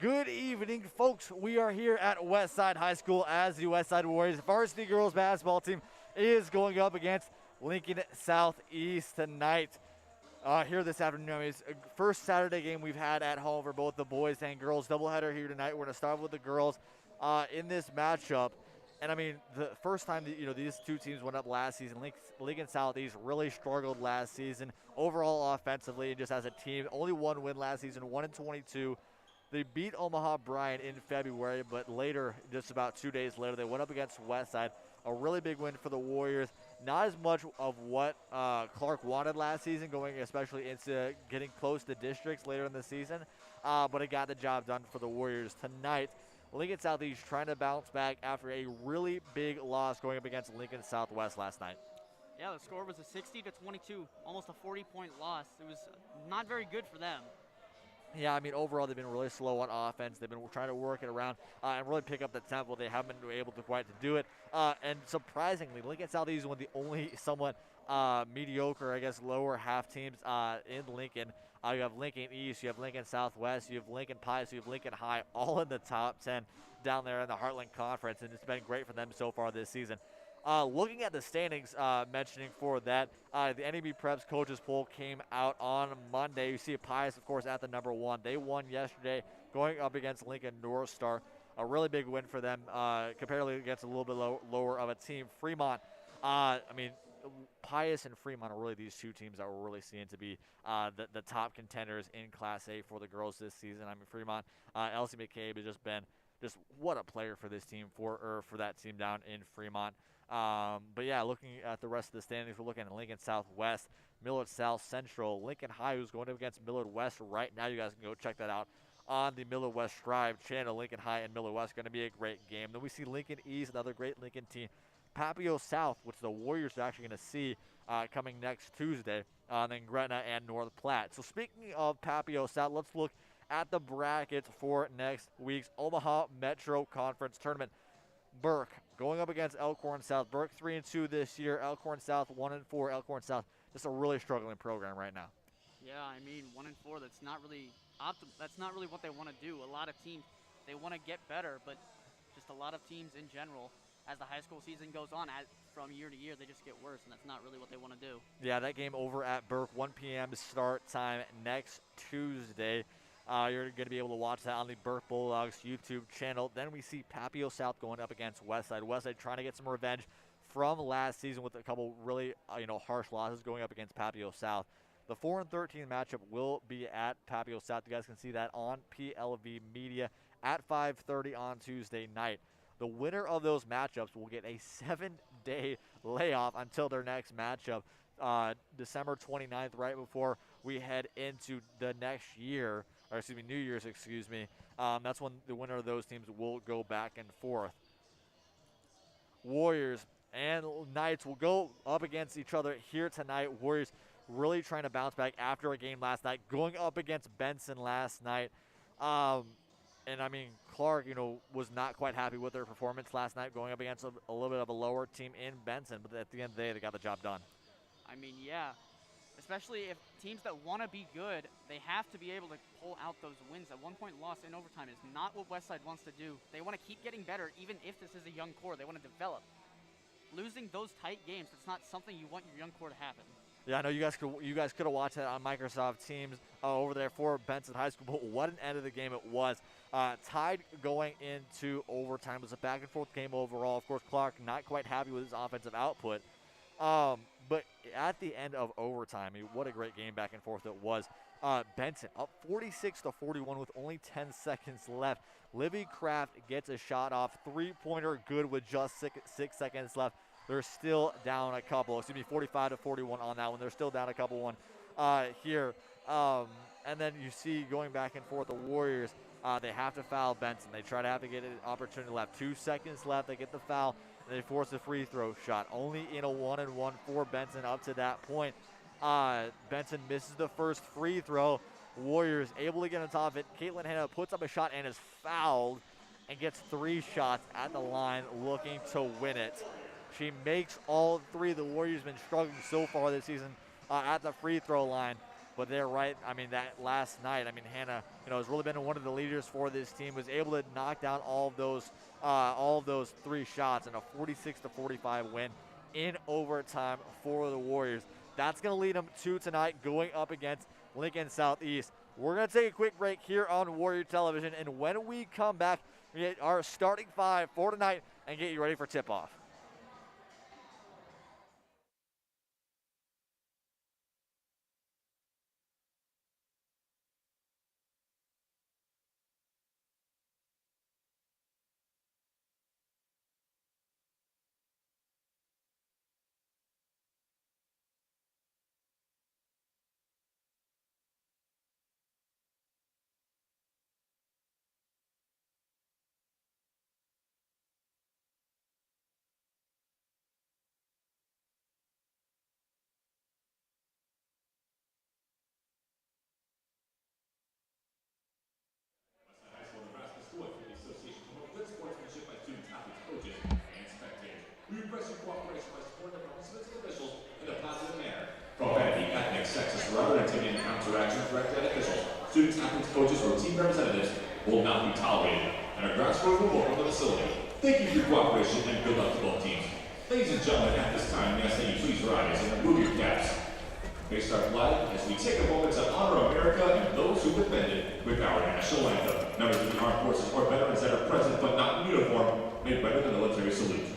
Good evening, folks. We are here at Westside High School as the Westside Warriors varsity girls basketball team is going up against Lincoln Southeast tonight. Here this afternoon, it's first Saturday game we've had at home for both the boys and girls. Doubleheader here tonight. We're going to start with the girls in this matchup. And I mean, the first time that, these two teams went up last season, Lincoln Southeast really struggled last season overall offensively, and just as a team. Only one win last season, 1-22. They beat Omaha Bryant in February, but later, just about 2 days later, they went up against Westside. A really big win for the Warriors. Not as much of what Clark wanted last season, going especially into getting close to districts later in the season, but it got the job done for the Warriors tonight. Lincoln Southeast trying to bounce back after a really big loss going up against Lincoln Southwest last night. Yeah, the score was a 60-22, almost a 40-point loss. It was not very good for them. Yeah, I mean, overall, they've been really slow on offense. They've been trying to work it around and really pick up the tempo. They haven't been able to quite to do it. And surprisingly, Lincoln Southeast is one of the only somewhat mediocre, I guess, lower half teams in Lincoln. You have Lincoln East, you have Lincoln Southwest, you have Lincoln Pius, you have Lincoln High, all in the top 10 down there in the Heartland Conference, and it's been great for them so far this season. Looking at the standings, mentioning for that, the NEB Preps coaches poll came out on Monday. You see Pius, of course, at the number one. They won yesterday, going up against Lincoln North Star. A really big win for them, comparatively against a little bit lower of a team. Fremont, I mean, Pius and Fremont are really these two teams that we're really seeing to be the top contenders in Class A for the girls this season. I mean, Fremont, Elsie McCabe has just been what a player for this team, for that team down in Fremont. But yeah, looking at the rest of the standings, we're looking at Lincoln Southwest, Millard South Central, Lincoln High, who's going up against Millard West right now. You guys can go check that out on the Millard West Drive channel. Lincoln High and Millard West going to be a great game. Then we see Lincoln East, another great Lincoln team. Papio South, which the Warriors are actually going to see coming next Tuesday, then Gretna and North Platte. So speaking of Papio South, let's look at the brackets for next week's Omaha Metro Conference Tournament. Burke going up against Elkhorn South. Burke 3-2 this year. Elkhorn South 1-4. Elkhorn South just a really struggling program right now. Yeah, I mean 1-4. That's not really That's not really what they want to do. A lot of teams, they want to get better, but just a lot of teams in general, as the high school season goes on, from year to year, they just get worse, and that's not really what they want to do. Yeah, that game over at Burke, 1 p.m. start time next Tuesday. You're going to be able to watch that on the Burke Bulldogs YouTube channel. Then we see Papio South going up against Westside. Westside trying to get some revenge from last season with a couple really harsh losses going up against Papio South. The 4-13 matchup will be at Papio South. You guys can see that on PLV Media at 5:30 on Tuesday night. The winner of those matchups will get a 7-day layoff until their next matchup, December 29th, right before we head into the next year. New Year's, that's when the winner of those teams will go back and forth. Warriors and Knights will go up against each other here tonight. Warriors really trying to bounce back after a game last night, going up against Benson last night. And I mean, Clark, was not quite happy with their performance last night, going up against a little bit of a lower team in Benson. But at the end of the day, they got the job done. I mean, yeah. Especially if teams that want to be good, they have to be able to pull out those wins. At 1 point loss in overtime is not what Westside wants to do. They want to keep getting better, even if this is a young core. They want to develop. Losing those tight games, that's not something you want your young core to happen. Yeah, I know you guys could have watched that on Microsoft Teams over there for Benson High School, but what an end of the game it was. Tied going into overtime. It was a back-and-forth game overall. Of course, Clark not quite happy with his offensive output. But at the end of overtime, what a great game back and forth it was. Benson up 46-41 with only 10 seconds left. Livy Kraft gets a shot off. Three-pointer good with just 6 seconds left. They're still down a couple. 45-41 on that one. They're still down a couple one here. And then you see going back and forth the Warriors. They have to foul Benson. They try to have to get an opportunity left. 2 seconds left. They get the foul. And they force a free throw shot. Only in a 1-and-1 for Benson up to that point. Benson misses the first free throw. Warriors able to get on top of it. Caitlin Hanna puts up a shot and is fouled and gets 3 shots at the line looking to win it. She makes all 3. The Warriors have been struggling so far this season at the free throw line. but they're right. I mean, that last night, I mean, Hannah, has really been one of the leaders for this team, was able to knock down all of those 3 shots in a 46-45 win in overtime for the Warriors. That's going to lead them to tonight going up against Lincoln Southeast. We're going to take a quick break here on Warrior Television, and when we come back, we get our starting 5 for tonight and get you ready for tip-off. Students, athletes, coaches, or team representatives will not be tolerated and are grounds for removal from the facility. Thank you for your cooperation and good luck to both teams. Ladies and gentlemen, at this time, we ask that you please rise and remove your caps. Face our flag as we take a moment to honor America and those who defended with our national anthem. Members of the armed forces or veterans that are present but not in uniform may render the military salute.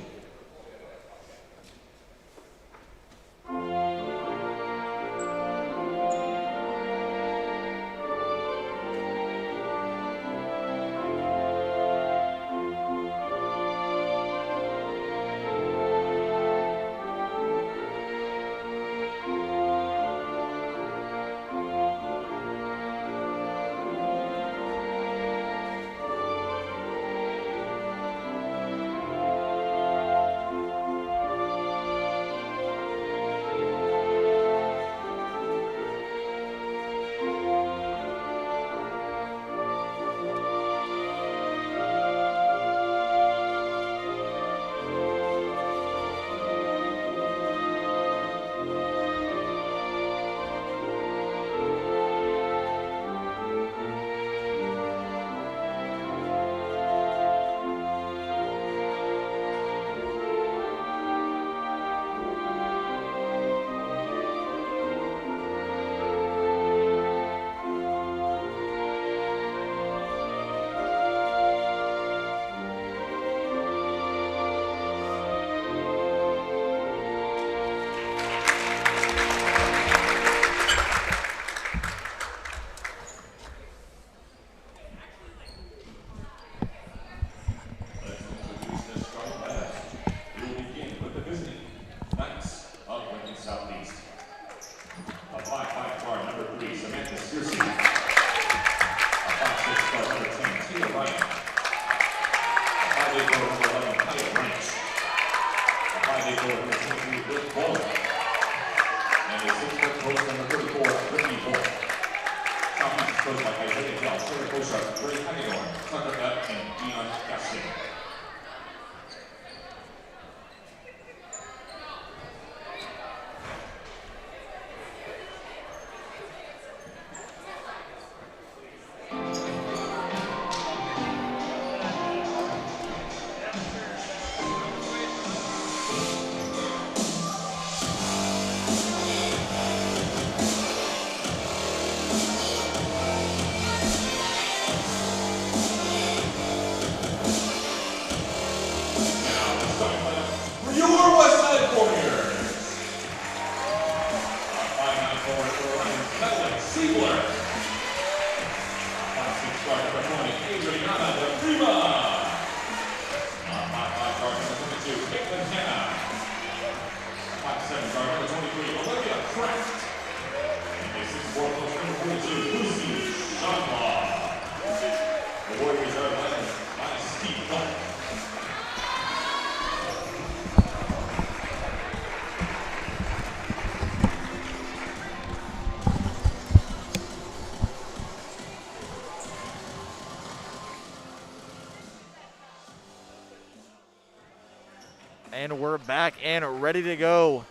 And we're back and ready to go.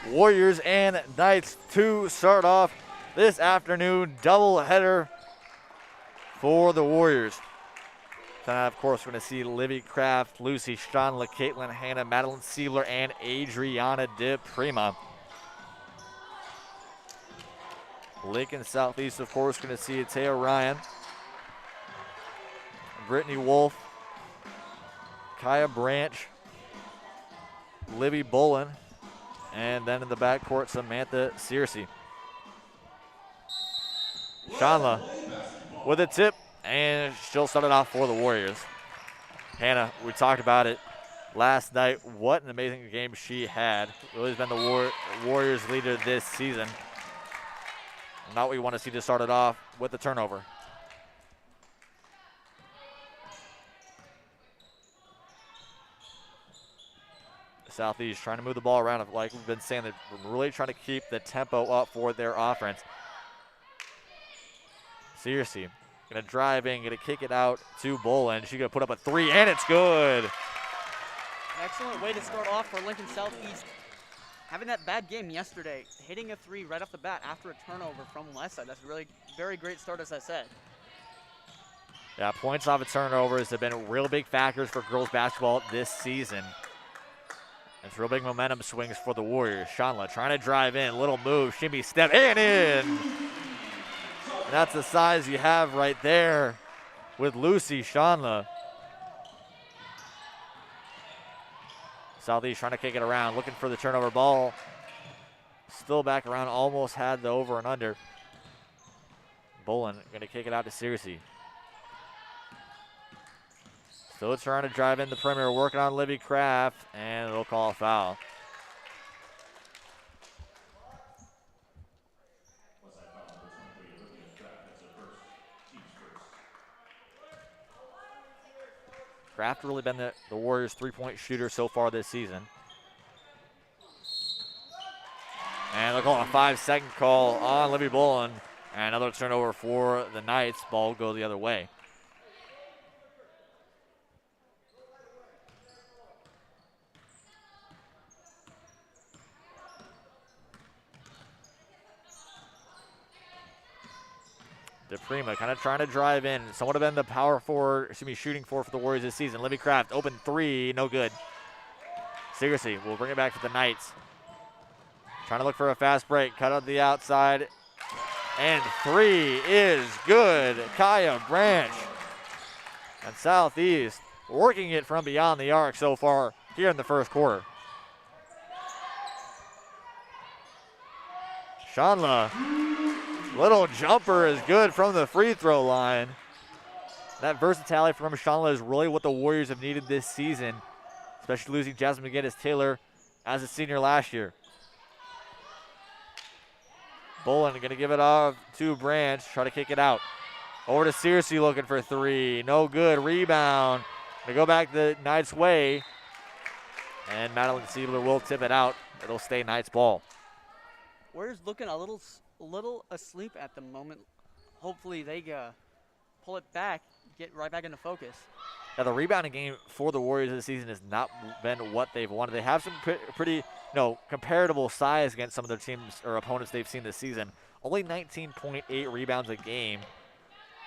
Warriors and Knights to start off this afternoon doubleheader for the Warriors. Tonight, of course, we're going to see Livy Kraft, Lucy Shanla, Caitlin Hannah, Madeline Siebler, and Adriana DePrima. Lincoln Southeast, of course, going to see Taya Ryan, Brittany Wolf, Kaya Branch, Libby Bolin, and then in the backcourt, Samantha Searcy. Shanla with a tip, and she'll start it off for the Warriors. Hannah, we talked about it last night. What an amazing game she had. Really has been the Warriors leader this season. Not what we want to see to start it off with the turnover. Southeast trying to move the ball around. Like we've been saying, they're really trying to keep the tempo up for their offense. Searcy gonna drive in, gonna kick it out to Bolin. She's gonna put up a three, and it's good. Excellent way to start off for Lincoln Southeast. Having that bad game yesterday, hitting a three right off the bat after a turnover from Westside. That's a really very great start, as I said. Yeah, points off of turnovers have been real big factors for girls basketball this season. It's real big momentum swings for the Warriors. Shanla trying to drive in, little move, shimmy step, and in. And that's the size you have right there with Lucy Shanla. Southeast trying to kick it around, looking for the turnover ball. Still back around, almost had the over and under. Bolin going to kick it out to Searcy. Still trying to drive in the perimeter, working on Libby Kraft, and it'll call a foul. Kraft really been the Warriors' three-point shooter so far this season. And they'll call a 5-second call on Libby Bolin. And another turnover for the Knights. Ball will go the other way. DePrima kind of trying to drive in. Someone have been the power forward, shooting forward for the Warriors this season. Libby Kraft, open three, no good. Searcy will bring it back to the Knights. Trying to look for a fast break, cut out the outside, and three is good. Kaya Branch. And Southeast working it from beyond the arc so far here in the first quarter. Shanla. Little jumper is good from the free throw line. That versatility from Shanla is really what the Warriors have needed this season, especially losing Jasmine Taylor as a senior last year. Bolin going to give it off to Branch, try to kick it out. Over to Searcy looking for three, no good, rebound. Going to go back the Knights' way, and Madeline Siebler will tip it out. It'll stay Knights' ball. Warriors looking a little asleep at the moment. Hopefully they pull it back, get right back into focus. Now the rebounding game for the Warriors this season has not been what they've wanted. They have some pretty comparable size against some of their teams or opponents they've seen this season. Only 19.8 rebounds a game.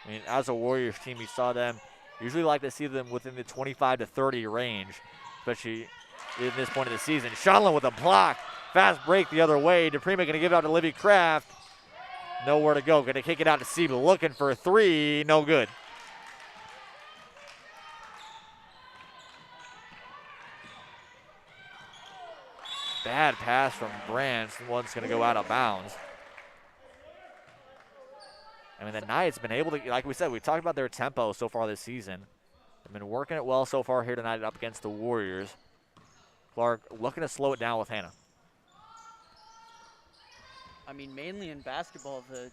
I mean, as a Warriors team, you saw them usually like to see them within the 25 to 30 range, especially in this point of the season. Shanla with a block. Fast break the other way. DePrima going to give it out to Libby Kraft. Nowhere to go. Going to kick it out to Siebel. Looking for a three. No good. Bad pass from Branch. One's going to go out of bounds. I mean, the Knights been able to, like we said, we talked about their tempo so far this season. They've been working it well so far here tonight up against the Warriors. Clark looking to slow it down with Hannah. I mean, mainly in basketball, the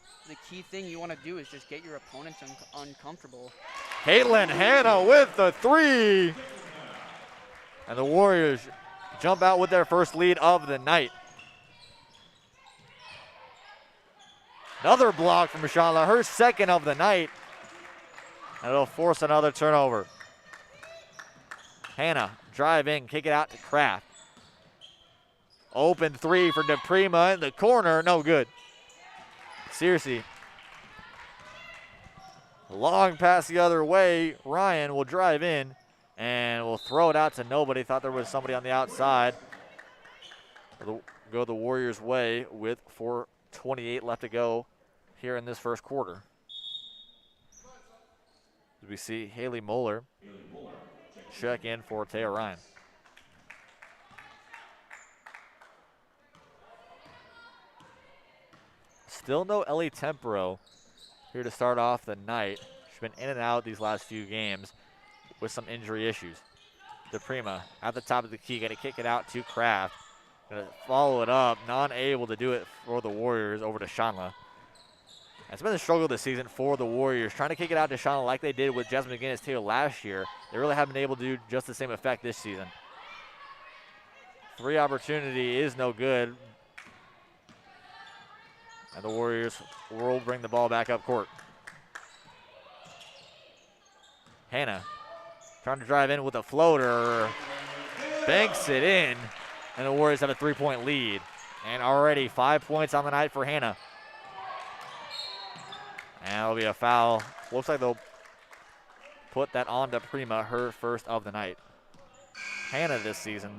key thing you want to do is just get your opponents uncomfortable. Caitlin Hannah with the three. And the Warriors jump out with their first lead of the night. Another block from Shanla, her second of the night. And it'll force another turnover. Hannah, drive in, kick it out to Kraft. Open three for DePrima in the corner, no good. Seriously. Long pass the other way. Ryan will drive in and will throw it out to nobody. Thought there was somebody on the outside. Go the Warriors' way with 4:28 left to go here in this first quarter. As we see Haley Moeller check in for Taya Ryan. Still no Ellie Tempero here to start off the night. She's been in and out these last few games with some injury issues. DePrima at the top of the key, going to kick it out to Kraft. Going to follow it up, not able to do it for the Warriors over to Shanla. It's been a struggle this season for the Warriors, trying to kick it out to Shanla like they did with Jasmine McGinnis-Taylor last year. They really haven't been able to do just the same effect this season. 3 opportunity is no good. And the Warriors will bring the ball back up court. Hannah trying to drive in with a floater. Banks it in. And the Warriors have a 3-point lead. And already 5 points on the night for Hannah. And that'll be a foul. Looks like they'll put that on to Prima, her first of the night. Hannah this season,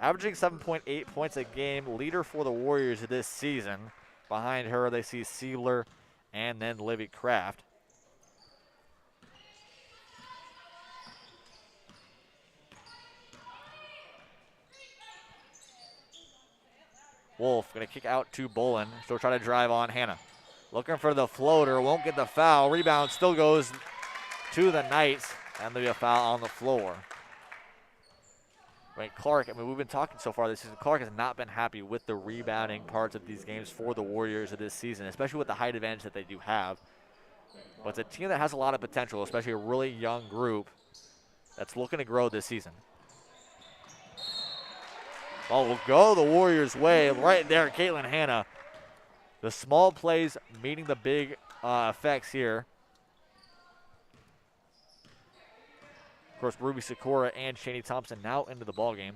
averaging 7.8 points a game, leader for the Warriors this season. Behind her, they see Siebler and then Livy Kraft. Wolf going to kick out to Bolin. She'll try to drive on Hannah. Looking for the floater, won't get the foul. Rebound still goes to the Knights, and there'll be a foul on the floor. Right, Clark, we've been talking so far this season. Clark has not been happy with the rebounding parts of these games for the Warriors of this season, especially with the height advantage that they do have. But it's a team that has a lot of potential, especially a really young group that's looking to grow this season. Ball will go the Warriors' way. Right there, Caitlin Hanna. The small plays meeting the big effects here. Of course, Ruby Sakura and Shani Thompson now into the ballgame.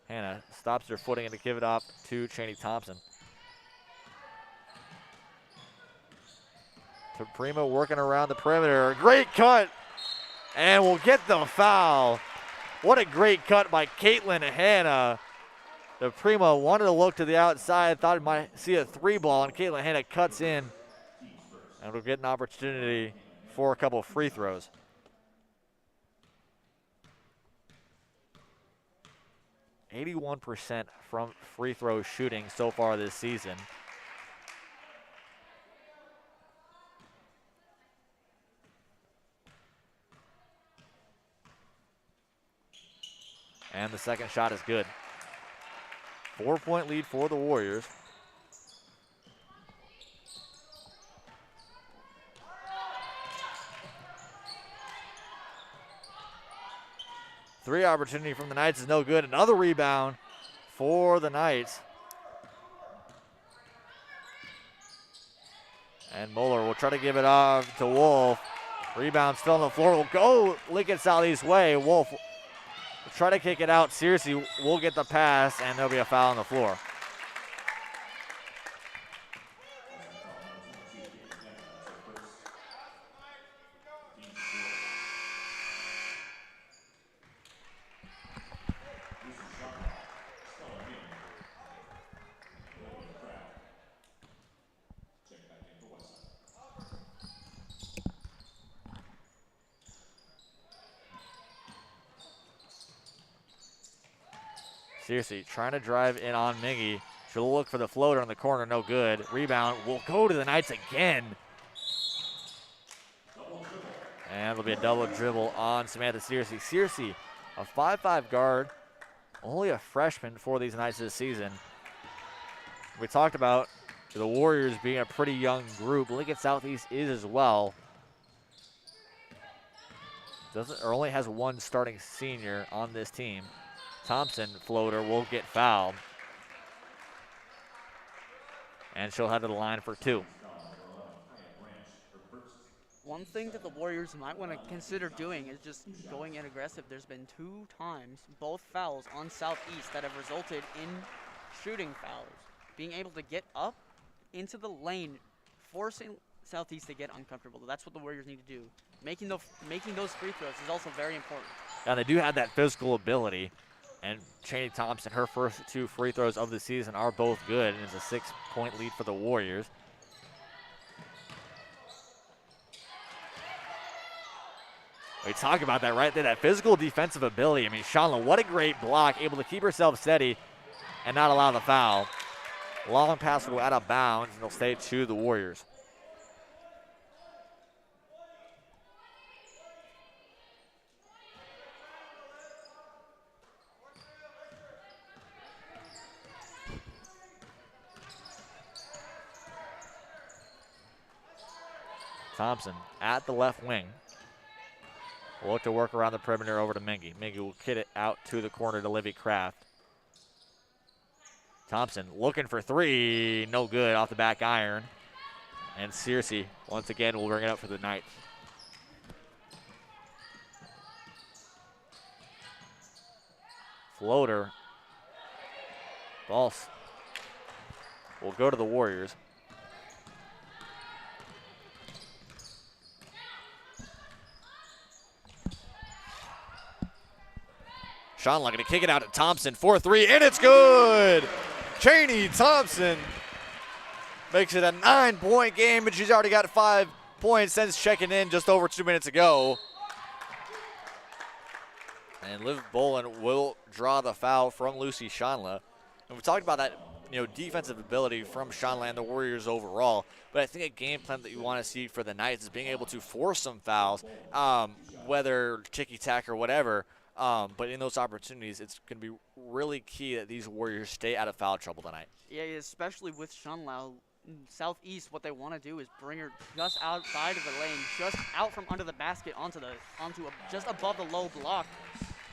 Hannah stops her footing and to give it off to Shani Thompson. To Prima working around the perimeter. Great cut! And we'll get the foul. What a great cut by Caitlin Hanna. The Prima wanted to look to the outside, thought it might see a 3-ball, and Caitlin Hanna cuts in. And we'll get an opportunity for a couple of free throws. %81% from free throw shooting so far this season. And the second shot is good. 4-point lead for the Warriors. Three opportunity from the Knights is no good. Another rebound for the Knights. And Moeller will try to give it off to Wolf. Rebound still on the floor. Will go Lincoln Southeast way. Wolf will try to kick it out. Searcy will get the pass, and there'll be a foul on the floor. Searcy trying to drive in on Miggy. She'll look for the floater in the corner, no good. Rebound will go to the Knights again. And it'll be a double dribble on Samantha Searcy. Searcy, a 5'5" guard, only a freshman for these Knights this season. We talked about the Warriors being a pretty young group. Lincoln Southeast is as well. Only has one starting senior on this team. Thompson floater will get fouled. And she'll head to the line for two. One thing that the Warriors might want to consider doing is just going in aggressive. There's been 2 times, both fouls on Southeast, that have resulted in shooting fouls. being able to get up into the lane, forcing Southeast to get uncomfortable. That's what the Warriors need to do. Making those free throws is also very important. And they do have that physical ability. And Cheney Thompson, her first 2 free throws of the season are both good, and it's a 6-point lead for the Warriors. We talk about that right there, that physical defensive ability. I mean, Shanla, what a great block, able to keep herself steady and not allow the foul. Long pass will go out of bounds, and they'll stay to the Warriors. Thompson at the left wing. Will look to work around the perimeter over to Mingy. Mingy will kid it out to the corner to Livy Kraft. Thompson looking for 3. No good off the back iron. And Searcy, once again, will bring it up for the Knights. Floater. False. Will go to the Warriors. Shanla going to kick it out to Thompson for 3, and it's good! Cheney Thompson makes it a 9-point game, but she's already got 5 points since checking in just over 2 minutes ago. And Liv Bolin will draw the foul from Lucy Shanla. And we talked about that, defensive ability from Shanla and the Warriors overall. But I think a game plan that you want to see for the Knights is being able to force some fouls, whether ticky-tack or whatever. But in those opportunities, it's going to be really key that these Warriors stay out of foul trouble tonight. Yeah, especially with Shanla. Southeast, what they want to do is bring her just outside of the lane, just out from under the basket just above the low block.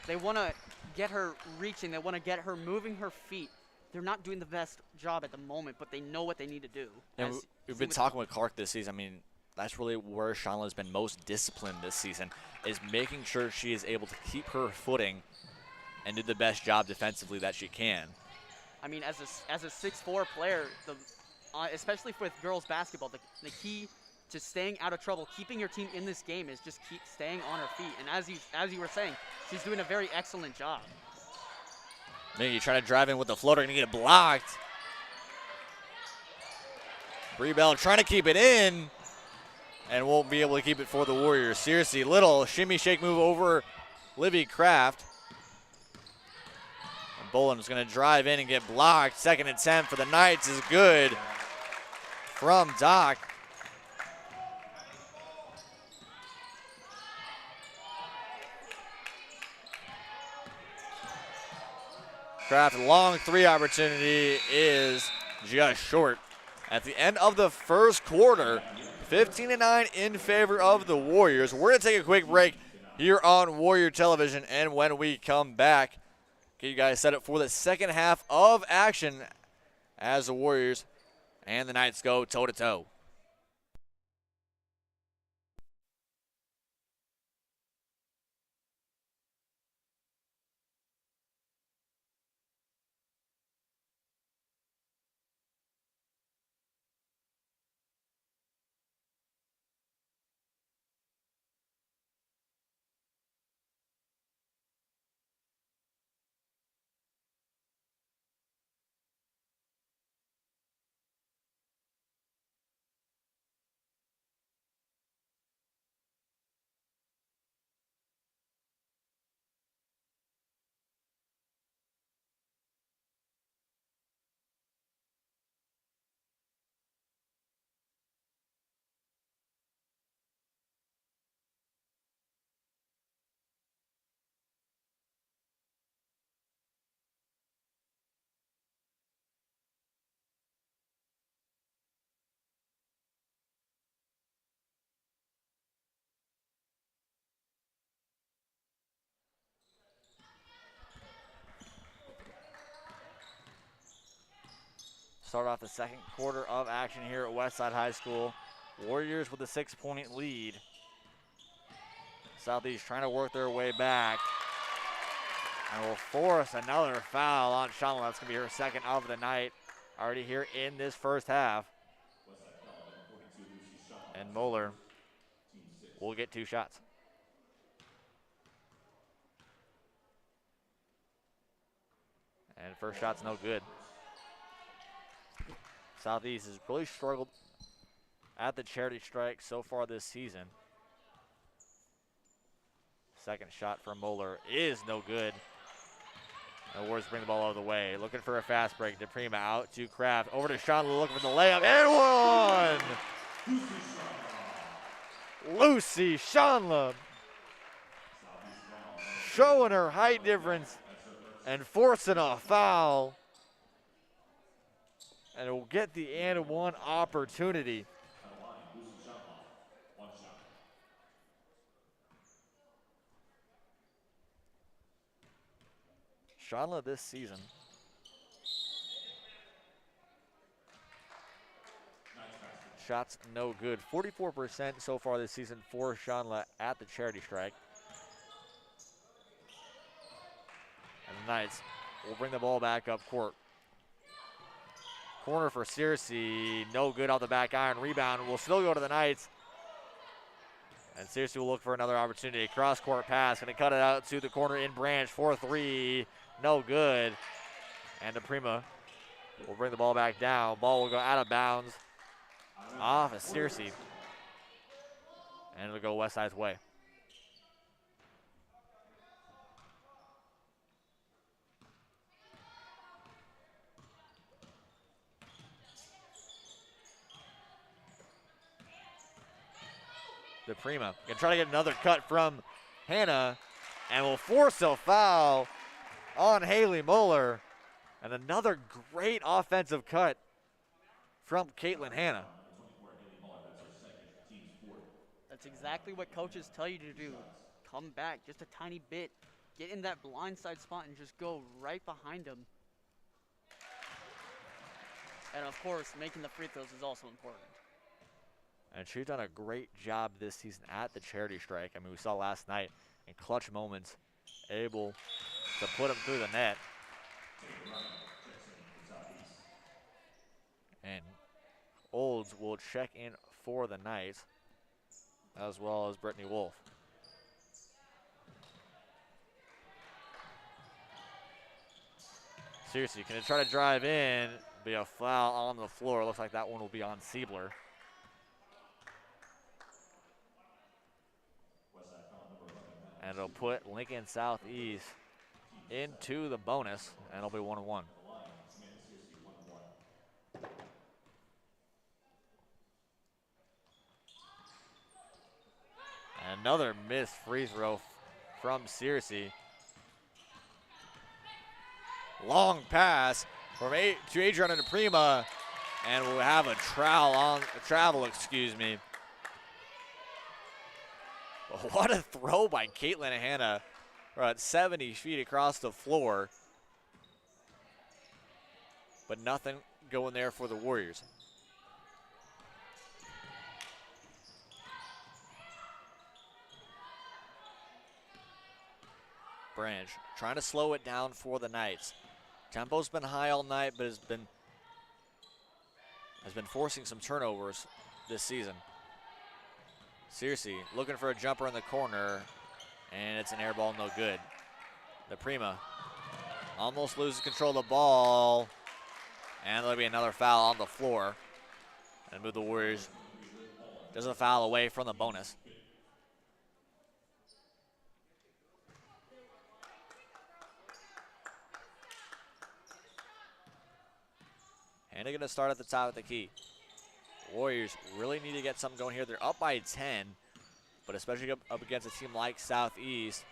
They want to get her reaching. They want to get her moving her feet. They're not doing the best job at the moment, but they know what they need to do. And we've been talking with Clark this season. I mean, that's really where Shanla has been most disciplined this season, is making sure she is able to keep her footing and do the best job defensively that she can. I mean, as a 6'4" player, especially with girls basketball, the key to staying out of trouble, keeping your team in this game, is just keep staying on her feet. And as you were saying, she's doing a very excellent job. Mingy trying to drive in with the floater, going to get it blocked. Bree Bell trying to keep it in, and won't be able to keep it for the Warriors. Seriously, little shimmy shake move over Livy Kraft. And Boland's going to drive in and get blocked. Second attempt for the Knights is good from Doc. Kraft, long 3 opportunity is just short. At the end of the first quarter, 15-9 in favor of the Warriors. We're going to take a quick break here on Warrior Television, and when we come back, get you guys set up for the second half of action as the Warriors and the Knights go toe-to-toe. Start off the second quarter of action here at Westside High School. Warriors with a 6-point lead. Southeast trying to work their way back. And will force another foul on Shanla. That's going to be her second of the night. already here in this first half. And Moeller will get 2 shots. And first shot's no good. Southeast has really struggled at the charity strike so far this season. Second shot from Moeller is no good. And the Warriors bring the ball all the way. Looking for a fast break. DePrima out to Kraft. Over to Chandler looking for the layup. And one! Lucy Chandler showing her height difference and forcing a foul. And it will get the and one opportunity. Chandler this season. Shots no good. 44% so far this season for Chandler at the charity strike. And the Knights will bring the ball back up court. Corner for Searcy, no good off the back iron. Rebound will still go to the Knights. And Searcy will look for another opportunity. Cross-court pass, gonna cut it out to the corner in Branch for 3, no good. And DePrima will bring the ball back down. Ball will go out of bounds off of Searcy. And it'll go Westside's way. DePrima gonna try to get another cut from Hannah and will force a foul on Haley Moeller. And another great offensive cut from Caitlin Hannah. That's exactly what coaches tell you to do. Come back just a tiny bit. Get in that blindside spot and just go right behind them. And of course, making the free throws is also important. And she's done a great job this season at the charity strike. I mean, we saw last night in clutch moments, able to put them through the net. And Olds will check in for the Knights, as well as Brittany Wolf. Seriously, can it try to drive in? Be a foul on the floor. Looks like that one will be on Siebler. And it'll put Lincoln Southeast into the bonus, and it'll be 1-1. Another missed free throw from Searcy. Long pass from to Adriana DePrima, and we'll have a travel, excuse me. What a throw by Caitlin Hannah. We're at 70 feet across the floor. But nothing going there for the Warriors. Branch trying to slow it down for the Knights. Tempo's been high all night, but has been forcing some turnovers this season. Searcy looking for a jumper in the corner, and it's an air ball, no good. DePrima almost loses control of the ball, and there'll be another foul on the floor. And move the Warriors. There's a foul away from the bonus. And they're going to start at the top of the key. Warriors really need to get something going here. They're up by 10, but especially up against a team like Southeast,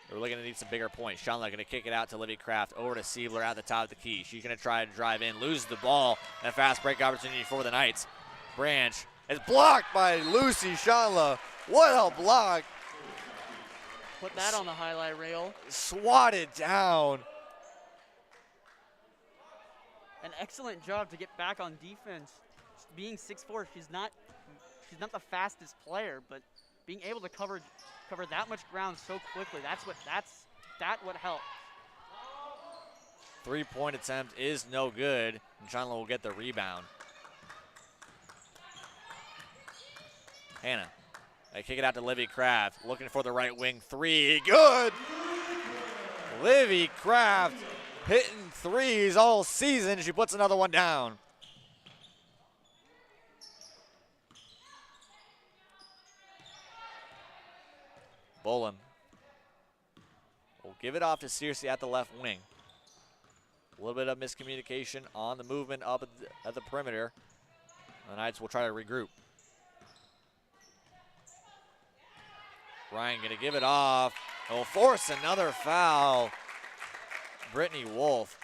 they're really going to need some bigger points. Chandler going to kick it out to Livy Kraft, over to Siebler at the top of the key. She's going to try to drive in, loses the ball, and a fast break opportunity for the Knights. Branch is blocked by Lucy Chandler. What a block. Put that on the highlight reel. Swatted down. An excellent job to get back on defense. Being 6'4", she's not the fastest player, but being able to cover that much ground so quickly, that what helped. Three-point attempt is no good, and Chandler will get the rebound. Hannah, they kick it out to Livy Kraft, looking for the right wing three. Good! Livy Kraft hitting threes all season. She puts another one down. Boland will give it off to Searcy at the left wing. A little bit of miscommunication on the movement up at the perimeter. The Knights will try to regroup. Ryan going to give it off. Will force another foul. Brittany Wolf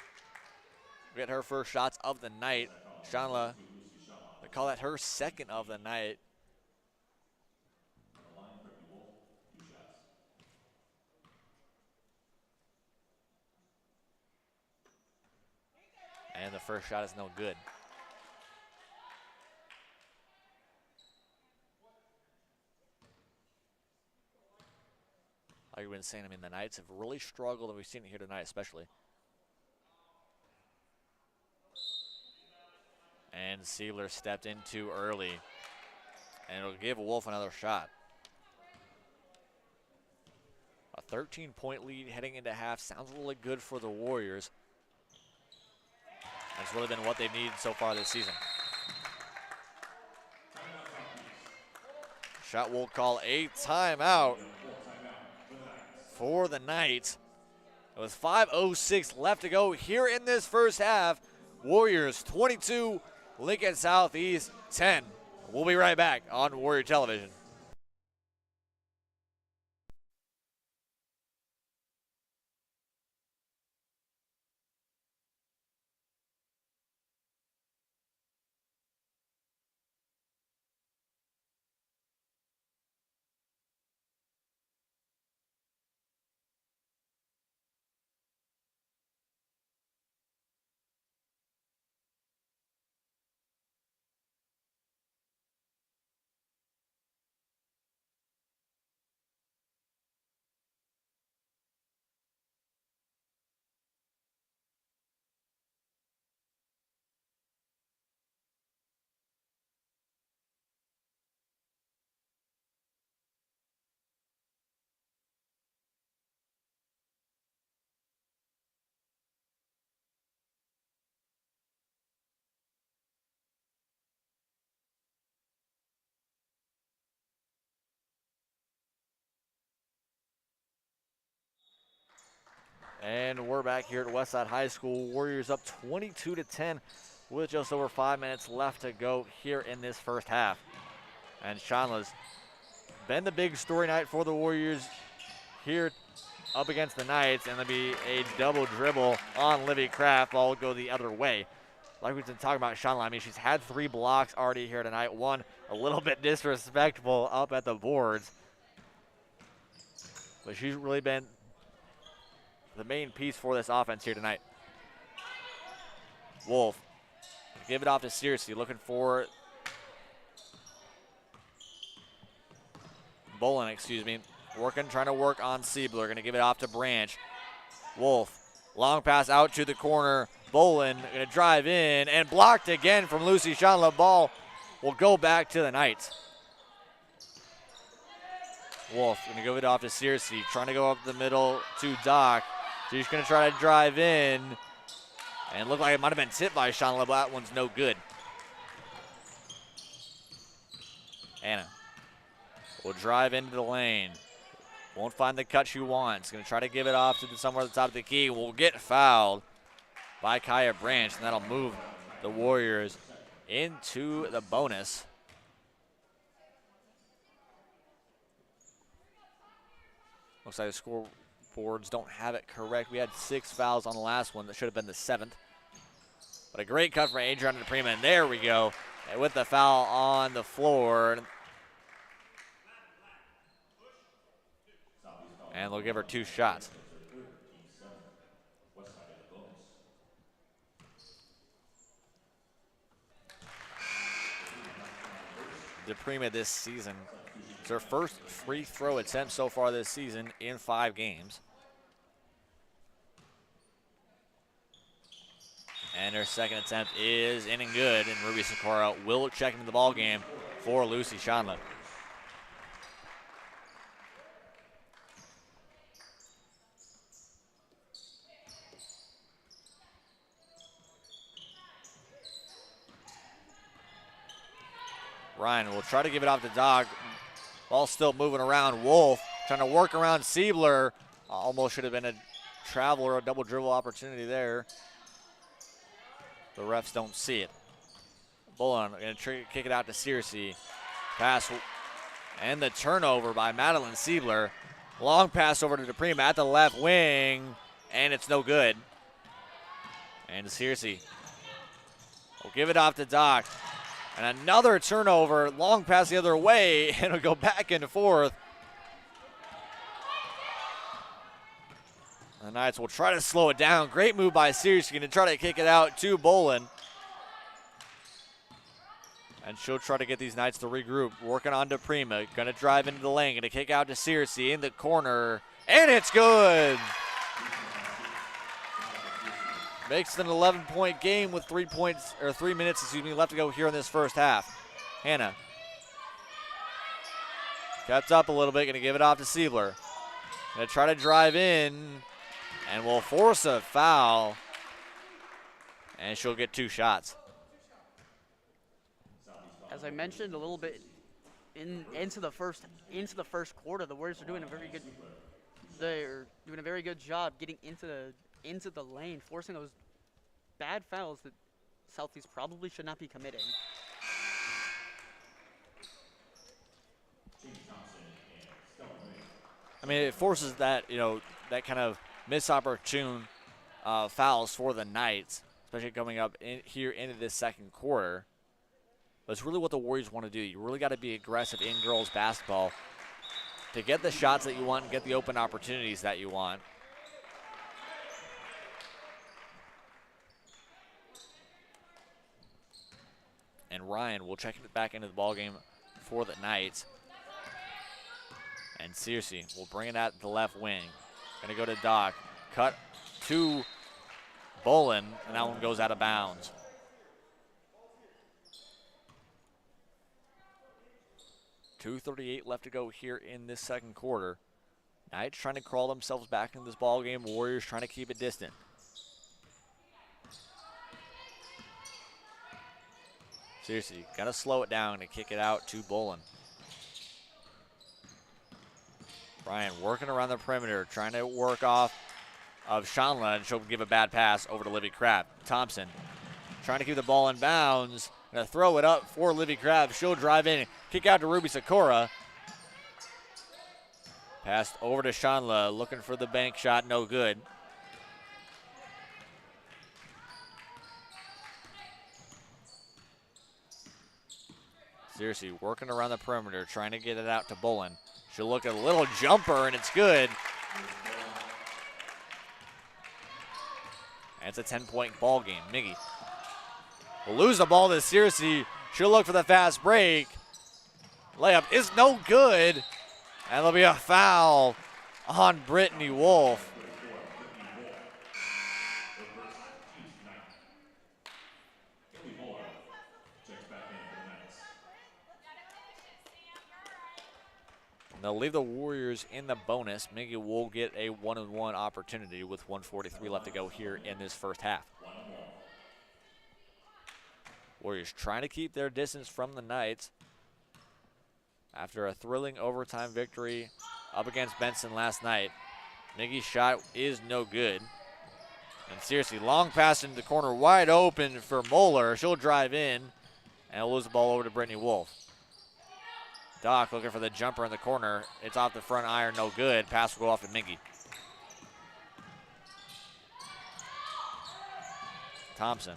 get her first shots of the night. Shanla, they call that her second of the night. And the first shot is no good. Like we've been saying, I mean, the Knights have really struggled, and we've seen it here tonight especially. And Siebler stepped in too early. And it'll give Wolf another shot. A 13-point lead heading into half sounds really good for the Warriors. That's really been what they've needed so far this season. Shot will call a timeout for the Knights. With 5:06 left to go here in this first half. Warriors 22, Lincoln Southeast 10. We'll be right back on Warrior Television. And we're back here at Westside High School. Warriors up 22-10 with just over 5 minutes left to go here in this first half. And Shanla's been the big story night for the Warriors here up against the Knights, and there'll be a double dribble on Livy Kraft. Ball will go the other way. Like we've been talking about Shanla, I mean, she's had 3 blocks already here tonight. One a little bit disrespectful up at the boards. But she's really been the main piece for this offense here tonight. Wolf, give it off to Searcy, looking for Bolin, trying to work on Siebler, gonna give it off to Branch. Wolf, long pass out to the corner. Bolin gonna drive in and blocked again from Lucy Shanla. Ball will go back to the Knights. Wolf gonna give it off to Searcy, trying to go up the middle to Doc. She's going to try to drive in. And looked like it might have been tipped by Shanla, but that one's no good. Anna will drive into the lane. Won't find the cut she wants. Going to try to give it off to somewhere at the top of the key. Will get fouled by Kaya Branch, and that'll move the Warriors into the bonus. Looks like the scoreboards don't have it correct. We had 6 fouls on the last one. That should have been the 7th. But a great cut for Adriana DePrima, and there we go. And with the foul on the floor. And they'll give her 2 shots. DePrima this season, it's her first free throw attempt so far this season in 5 games. her second attempt is in and good, and Ruby Sakura will check into the ball game for Lucy Shanla. Ryan will try to give it off to Dog. Ball still moving around. Wolf trying to work around Siebler. Almost should have been a travel or a double dribble opportunity there. The refs don't see it. Bullen going to kick it out to Searcy. Pass and the turnover by Madeline Siebler. Long pass over to DePrima at the left wing, and it's no good. And Searcy will give it off to Doc. And another turnover, long pass the other way, and it'll go back and forth. The Knights will try to slow it down. Great move by Searcy, going to try to kick it out to Bolin. And she'll try to get these Knights to regroup. Working on DePrima, going to drive into the lane, going to kick out to Searcy in the corner, and it's good. Makes it an 11-point game with 3 minutes left to go here in this first half. Hannah kept up a little bit, going to give it off to Siebler. Going to try to drive in, and will force a foul, and she'll get 2 shots. As I mentioned a little bit into the first quarter, the Warriors are doing a very good job getting into the lane, forcing those bad fouls that Southeast probably should not be committing. I mean, it forces that, that kind of misopportune fouls for the Knights, especially coming up here into this second quarter. But it's really what the Warriors want to do. You really got to be aggressive in girls basketball to get the shots that you want and get the open opportunities that you want. And Ryan will check it back into the ballgame for the Knights. And Searcy will bring it out the left wing. Going to go to Doc. Cut to Bolin, and that one goes out of bounds. .238 left to go here in this second quarter. Knights trying to crawl themselves back into this ball game. Warriors trying to keep it distant. Seriously, got to slow it down and kick it out to Bolin. Ryan working around the perimeter, trying to work off of Shanla, and she'll give a bad pass over to Livy Crabb. Thompson trying to keep the ball in bounds. Going to throw it up for Livy Crabb. She'll drive in, kick out to Ruby Sakura. Passed over to Shanla, looking for the bank shot, no good. Seriously, working around the perimeter, trying to get it out to Bolin. She'll look at a little jumper, and it's good. And it's a 10-point ball game. Miggy will lose the ball to Searcy. She'll look for the fast break. Layup is no good. And there'll be a foul on Brittany Wolf. They'll leave the Warriors in the bonus. Miggy will get a 1-on-1 opportunity with 1:43 left to go here in this first half. Warriors trying to keep their distance from the Knights after a thrilling overtime victory up against Benson last night. Miggy's shot is no good. And seriously, long pass into the corner, wide open for Moeller. She'll drive in and lose the ball over to Brittany Wolf. Doc looking for the jumper in the corner. It's off the front iron, no good. Pass will go off to Miggy. Thompson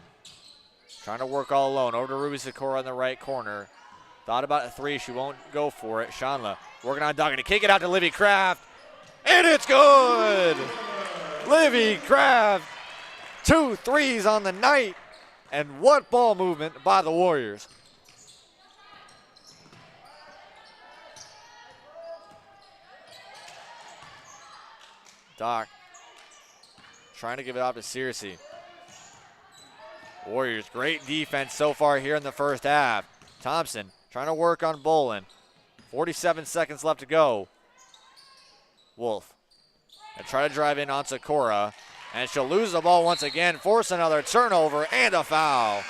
trying to work all alone. Over to Ruby Sakura in the right corner. Thought about a three. She won't go for it. Shanla working on Doc. Going to kick it out to Livy Craft. And it's good! Livy Craft. 2 threes on the night. And what ball movement by the Warriors. Doc trying to give it off to Searcy. Warriors, great defense so far here in the first half. Thompson trying to work on Bolin. 47 seconds left to go. Wolf and try to drive in on Sakura. And she'll lose the ball once again, force another turnover and a foul.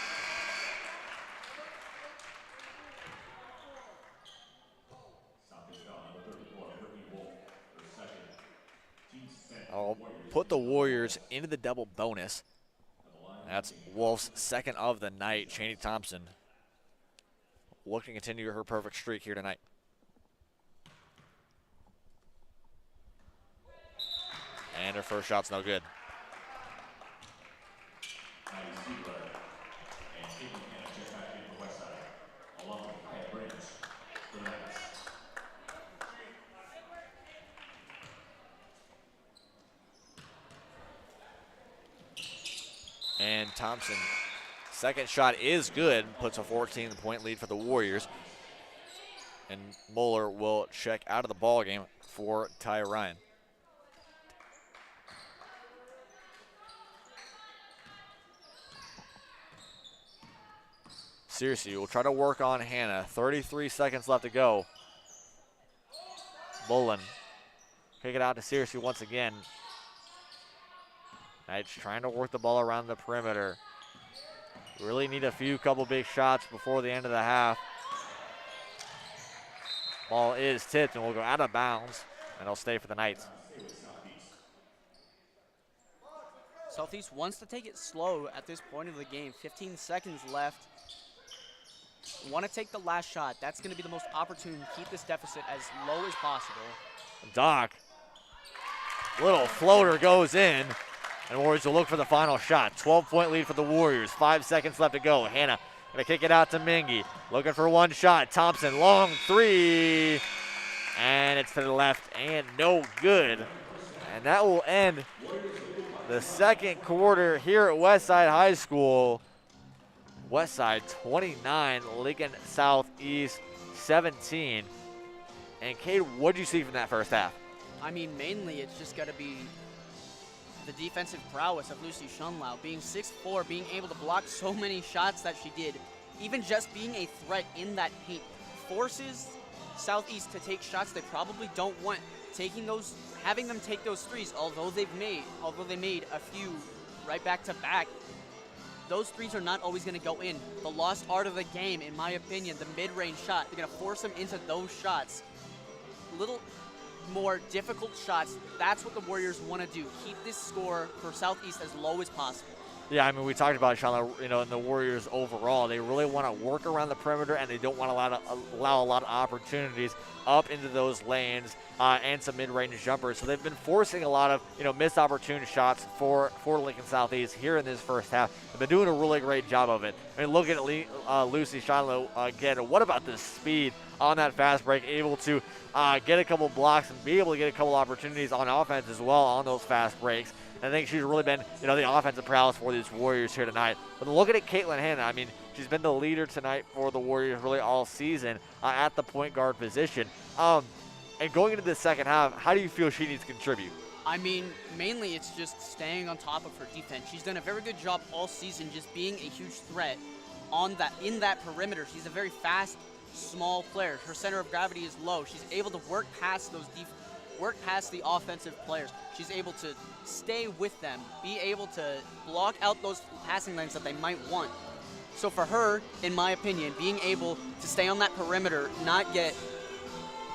I'll put the Warriors into the double bonus. That's Wolf's second of the night. Chaney Thompson looking to continue her perfect streak here tonight. And her first shot's no good. And Thompson, second shot is good, puts a 14-point lead for the Warriors. And Moeller will check out of the ball game for Ty Ryan. Searcy will try to work on Hannah. 33 seconds left to go. Bolin, kick it out to Searcy once again. Knights trying to work the ball around the perimeter. Really need a couple big shots before the end of the half. Ball is tipped and will go out of bounds, and it'll stay for the Knights. Southeast wants to take it slow at this point of the game. 15 seconds left. Want to take the last shot. That's going to be the most opportune. Keep this deficit as low as possible. Doc, little floater goes in. And Warriors will look for the final shot. 12-point lead for the Warriors. 5 seconds left to go. Hannah gonna kick it out to Mingy. Looking for one shot. Thompson, long three. And it's to the left and no good. And that will end the second quarter here at Westside High School. Westside 29, Lincoln Southeast 17. And Kade, what did you see from that first half? I mean, mainly it's just got to be the defensive prowess of Lucy Shunlau. Being 6'4", being able to block so many shots that she did, even just being a threat in that paint, forces Southeast to take shots they probably don't want. Having them take those threes, although they made a few right back to back, those threes are not always going to go in. The lost art of the game, in my opinion, the mid-range shot, they're going to force them into those shots. Little more difficult shots. That's what the Warriors want to do. Keep this score for Southeast as low as possible. Yeah, I mean, we talked about, Sean, in the Warriors overall, they really want to work around the perimeter and they don't want to allow a lot of opportunities up into those lanes and some mid-range jumpers. So they've been forcing a lot of, missed opportune shots for Lincoln Southeast here in this first half. They've been doing a really great job of it. I mean, look at Lucy Shonlow again. What about the speed on that fast break, able to get a couple blocks and be able to get a couple opportunities on offense as well on those fast breaks. I think she's really been, the offensive prowess for these Warriors here tonight. But looking at Caitlin Hanna, I mean, she's been the leader tonight for the Warriors really all season at the point guard position. And going into the second half, how do you feel she needs to contribute? I mean, mainly it's just staying on top of her defense. She's done a very good job all season just being a huge threat in that perimeter. She's a very fast, small player. Her center of gravity is low. She's able to work past the offensive players. She's able to stay with them, be able to block out those passing lanes that they might want. So for her, in my opinion, being able to stay on that perimeter, not get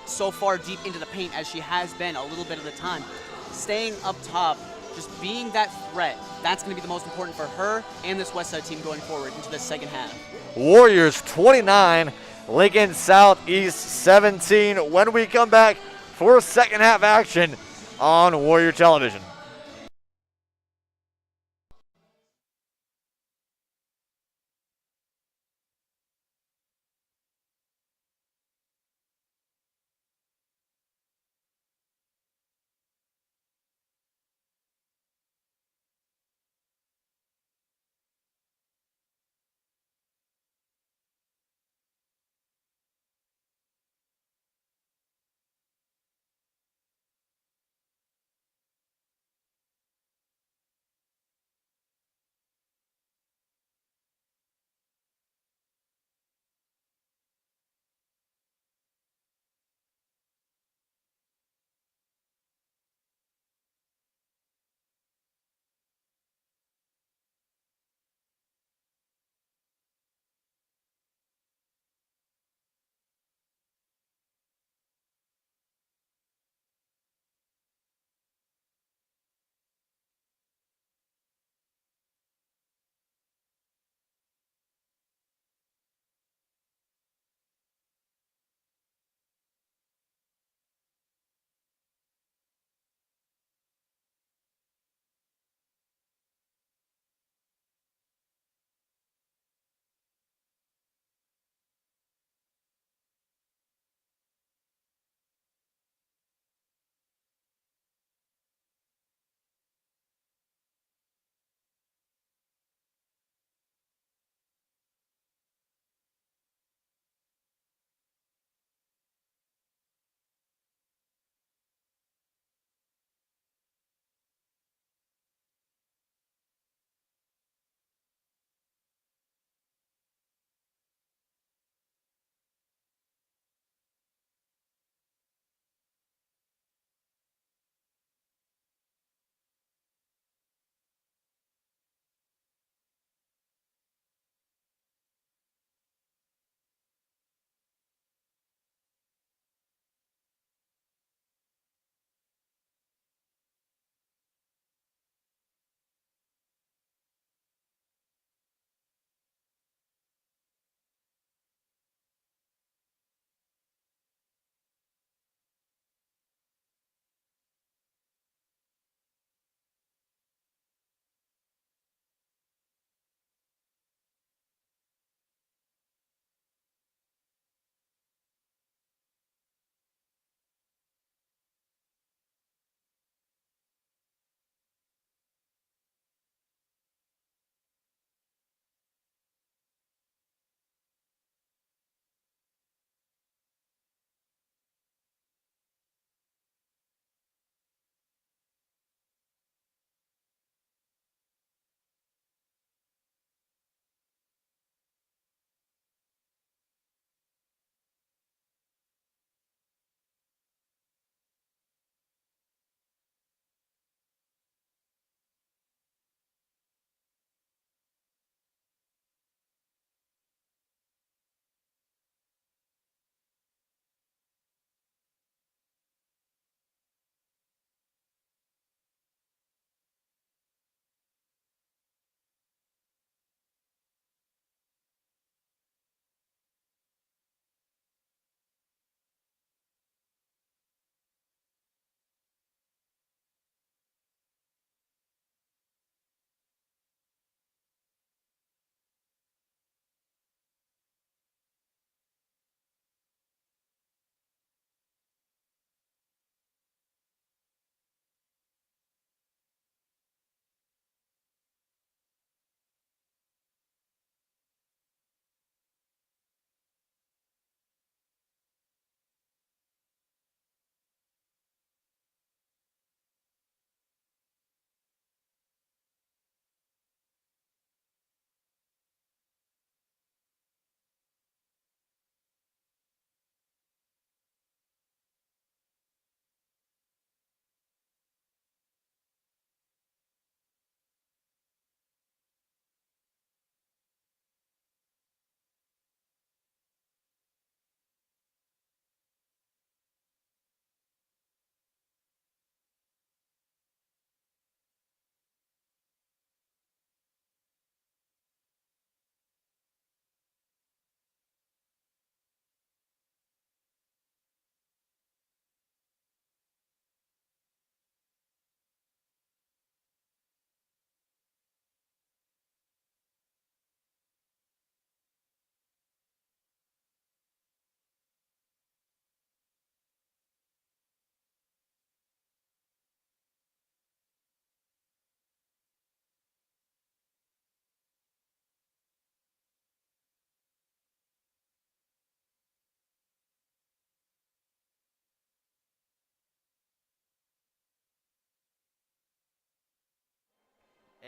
so far deep into the paint as she has been a little bit of the time, staying up top, just being that threat, that's going to be the most important for her and this Westside team going forward into the second half. Warriors 29, Lincoln Southeast 17. When we come back for second half action on Warrior Television.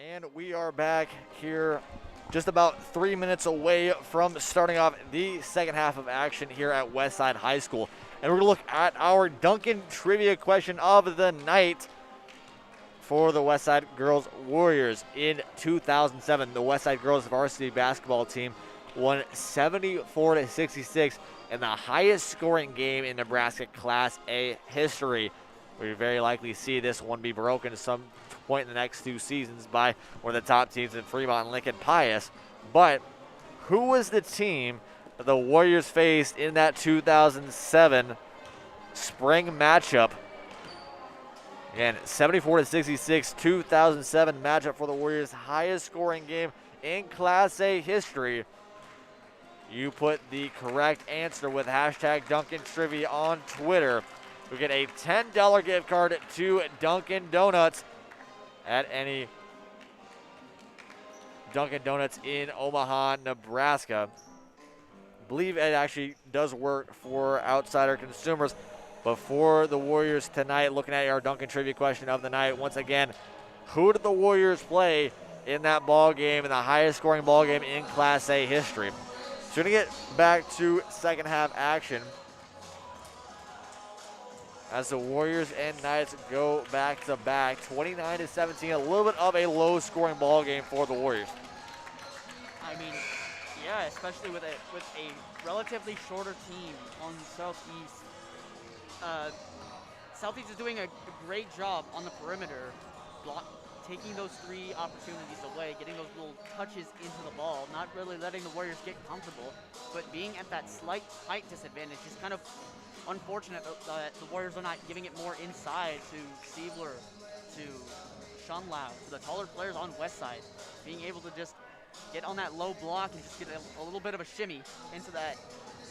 And we are back here just about 3 minutes away from starting off the second half of action here at Westside High School. And we're going to look at our Dunkin Trivia Question of the night for the Westside Girls Warriors. In 2007, the Westside Girls varsity basketball team won 74-66 in the highest scoring game in Nebraska Class A history. We very likely see this one be broken at some point in the next 2 seasons by one of the top teams in Fremont and Lincoln Pius. But who was the team that the Warriors faced in that 2007 spring matchup? Again, 74-66, 2007 matchup for the Warriors, highest scoring game in Class A history. You put the correct answer with hashtag Dunkin Trivia on Twitter. We get a $10 gift card to Dunkin Donuts at any Dunkin Donuts in Omaha, Nebraska. I believe it actually does work for outsider consumers. But for the Warriors tonight, looking at our Dunkin Trivia Question of the night, once again, who did the Warriors play in that ball game, in the highest scoring ball game in Class A history? So we're going to get back to second half action as the Warriors and Knights go back to back, 29-17, a little bit of a low scoring ball game for the Warriors. I mean, yeah, especially with a relatively shorter team on Southeast. Southeast is doing a great job on the perimeter, taking those 3 opportunities away, getting those little touches into the ball, not really letting the Warriors get comfortable, but being at that slight height disadvantage is kind of unfortunate that the Warriors are not giving it more inside to Siebler, to Shunlau, to the taller players on Westside, being able to just get on that low block and just get a little bit of a shimmy into that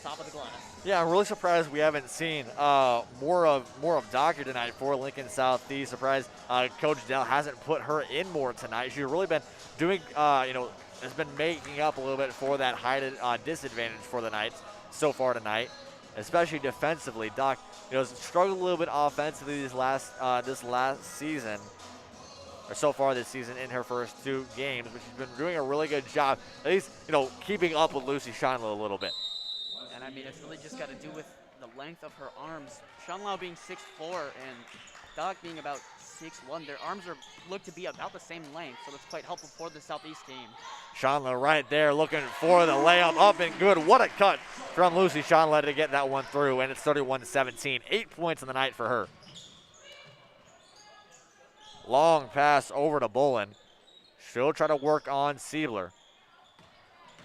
top of the glass. Yeah, I'm really surprised we haven't seen more of Docker tonight for Lincoln Southeast. Surprised Coach Dell hasn't put her in more tonight. She's really been doing, has been making up a little bit for that height disadvantage for the Knights so far tonight, especially defensively. Doc, has struggled a little bit offensively this last season, or so far this season in her first 2 games, but she's been doing a really good job, at least, keeping up with Lucy Shonla a little bit. And I mean, it's really just got to do with the length of her arms. Shunlau being 6'4" and Doc being about 6'1", their arms look to be about the same length, so that's quite helpful for the Southeast team. Shonla right there looking for the layup, up and good. What a cut from Lucy Shonla to get that one through, and it's 31-17. 8 points in the night for her. Long pass over to Bolin. She'll try to work on Siebler.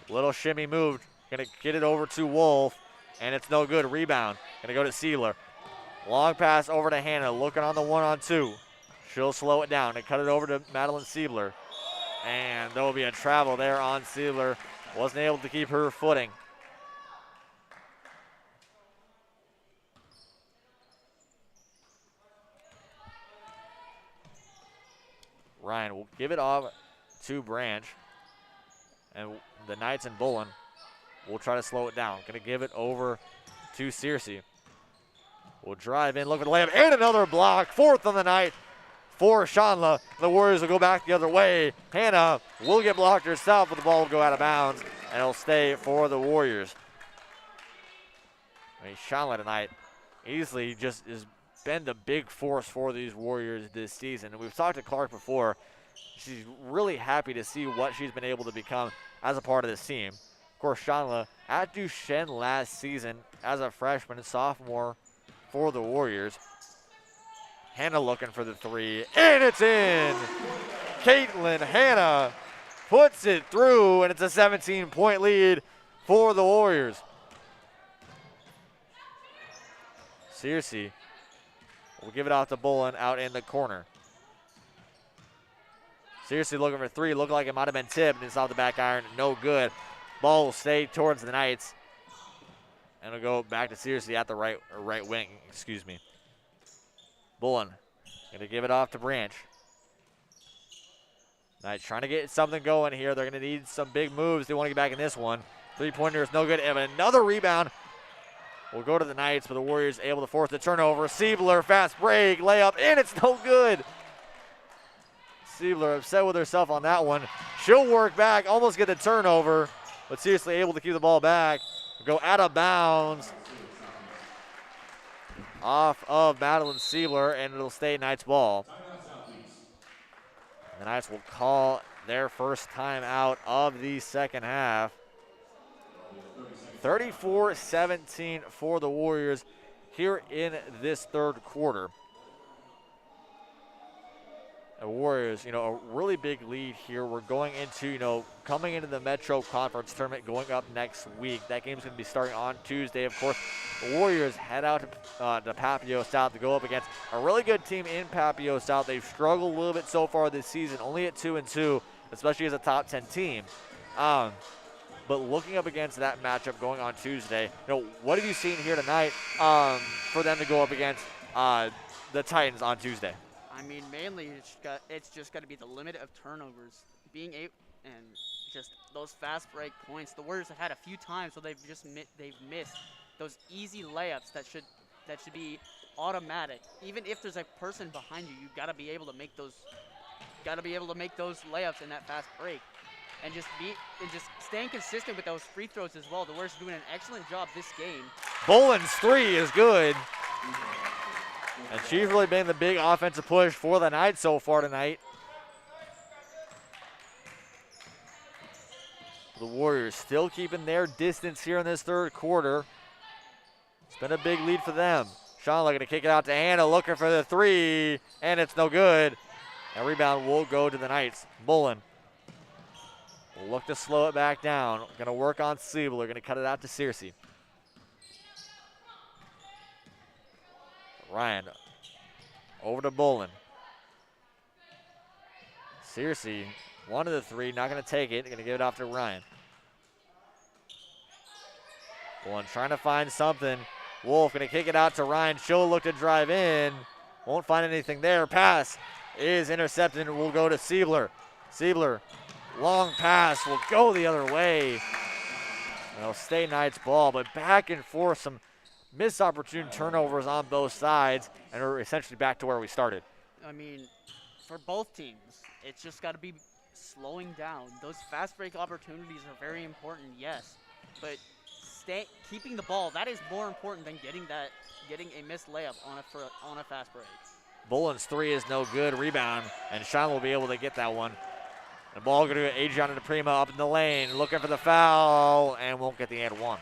Little shimmy move. Going to get it over to Wolf, and it's no good. Rebound. Going to go to Siebler. Long pass over to Hannah, looking on the 1-on-2. She'll slow it down and cut it over to Madeline Siebler. And there will be a travel there on Siebler. Wasn't able to keep her footing. Ryan will give it off to Branch. And the Knights and Bolin will try to slow it down. Going to give it over to Searcy. Will drive in, look at the layup, and another block. 4th on the night for Shonla. The Warriors will go back the other way. Hannah will get blocked herself, but the ball will go out of bounds, and it'll stay for the Warriors. I mean, Shonla tonight easily just has been the big force for these Warriors this season. And we've talked to Clark before. She's really happy to see what she's been able to become as a part of this team. Of course, Shonla at Duchesne last season as a freshman and sophomore for the Warriors. Hannah looking for the 3, and it's in. Caitlin Hannah puts it through, and it's a 17-point lead for the Warriors. Searcy will give it off to Bolin out in the corner. Searcy looking for 3, looked like it might have been tipped, and it's off the back iron, no good. Ball will stay towards the Knights, and it'll go back to Searcy at the right wing, excuse me. Bolin going to give it off to Branch. Knights trying to get something going here. They're going to need some big moves. They want to get back in this one. 3-pointer is no good. And another rebound will go to the Knights, but the Warriors able to force the turnover. Siebler, fast break, layup, and it's no good. Siebler upset with herself on that one. She'll work back, almost get the turnover, but seriously able to keep the ball back. Go out of bounds off of Madeline Siebler, and it'll stay Knights ball. The Knights will call their first timeout of the second half. 34-17 for the Warriors here in this third quarter. The Warriors, a really big lead here. We're going into, coming into the Metro Conference Tournament going up next week. That game's going to be starting on Tuesday. Of course, the Warriors head out to Papio South to go up against a really good team in Papio South. They've struggled a little bit so far this season, only at 2-2, especially as a top 10 team. But looking up against that matchup going on Tuesday, what have you seen here tonight for them to go up against the Titans on Tuesday? I mean, mainly it's just got to be the limit of turnovers, being able and just those fast break points. The Warriors have had a few times where they've missed those easy layups that should be automatic. Even if there's a person behind you, you've got to be able to make those layups in that fast break, and just staying consistent with those free throws as well. The Warriors are doing an excellent job this game. Boland's three is good. And she's really been the big offensive push for the Knights so far tonight. The Warriors still keeping their distance here in this third quarter. It's been a big lead for them. Sean looking to kick it out to Hannah, looking for the three, and it's no good. And rebound will go to the Knights. Bullen will look to slow it back down. Going to work on Siebler, going to cut it out to Searcy. Ryan over to Bullen. Searcy, one of the three, not going to take it. Going to give it off to Ryan. Bullen trying to find something. Wolf going to kick it out to Ryan. She'll look to drive in. Won't find anything there. Pass is intercepted and will go to Siebler. Siebler, long pass, will go the other way. It'll stay Knights ball, but back and forth, some missed opportune turnovers on both sides, and we're essentially back to where we started. I mean, for both teams, it's just got to be slowing down. Those fast break opportunities are very important, yes, but keeping the ball, that is more important than getting a missed layup on a fast break. Bullen's three is no good. Rebound, and Sean will be able to get that one. The ball going to Adriana DePrima up in the lane, looking for the foul, and won't get the and one.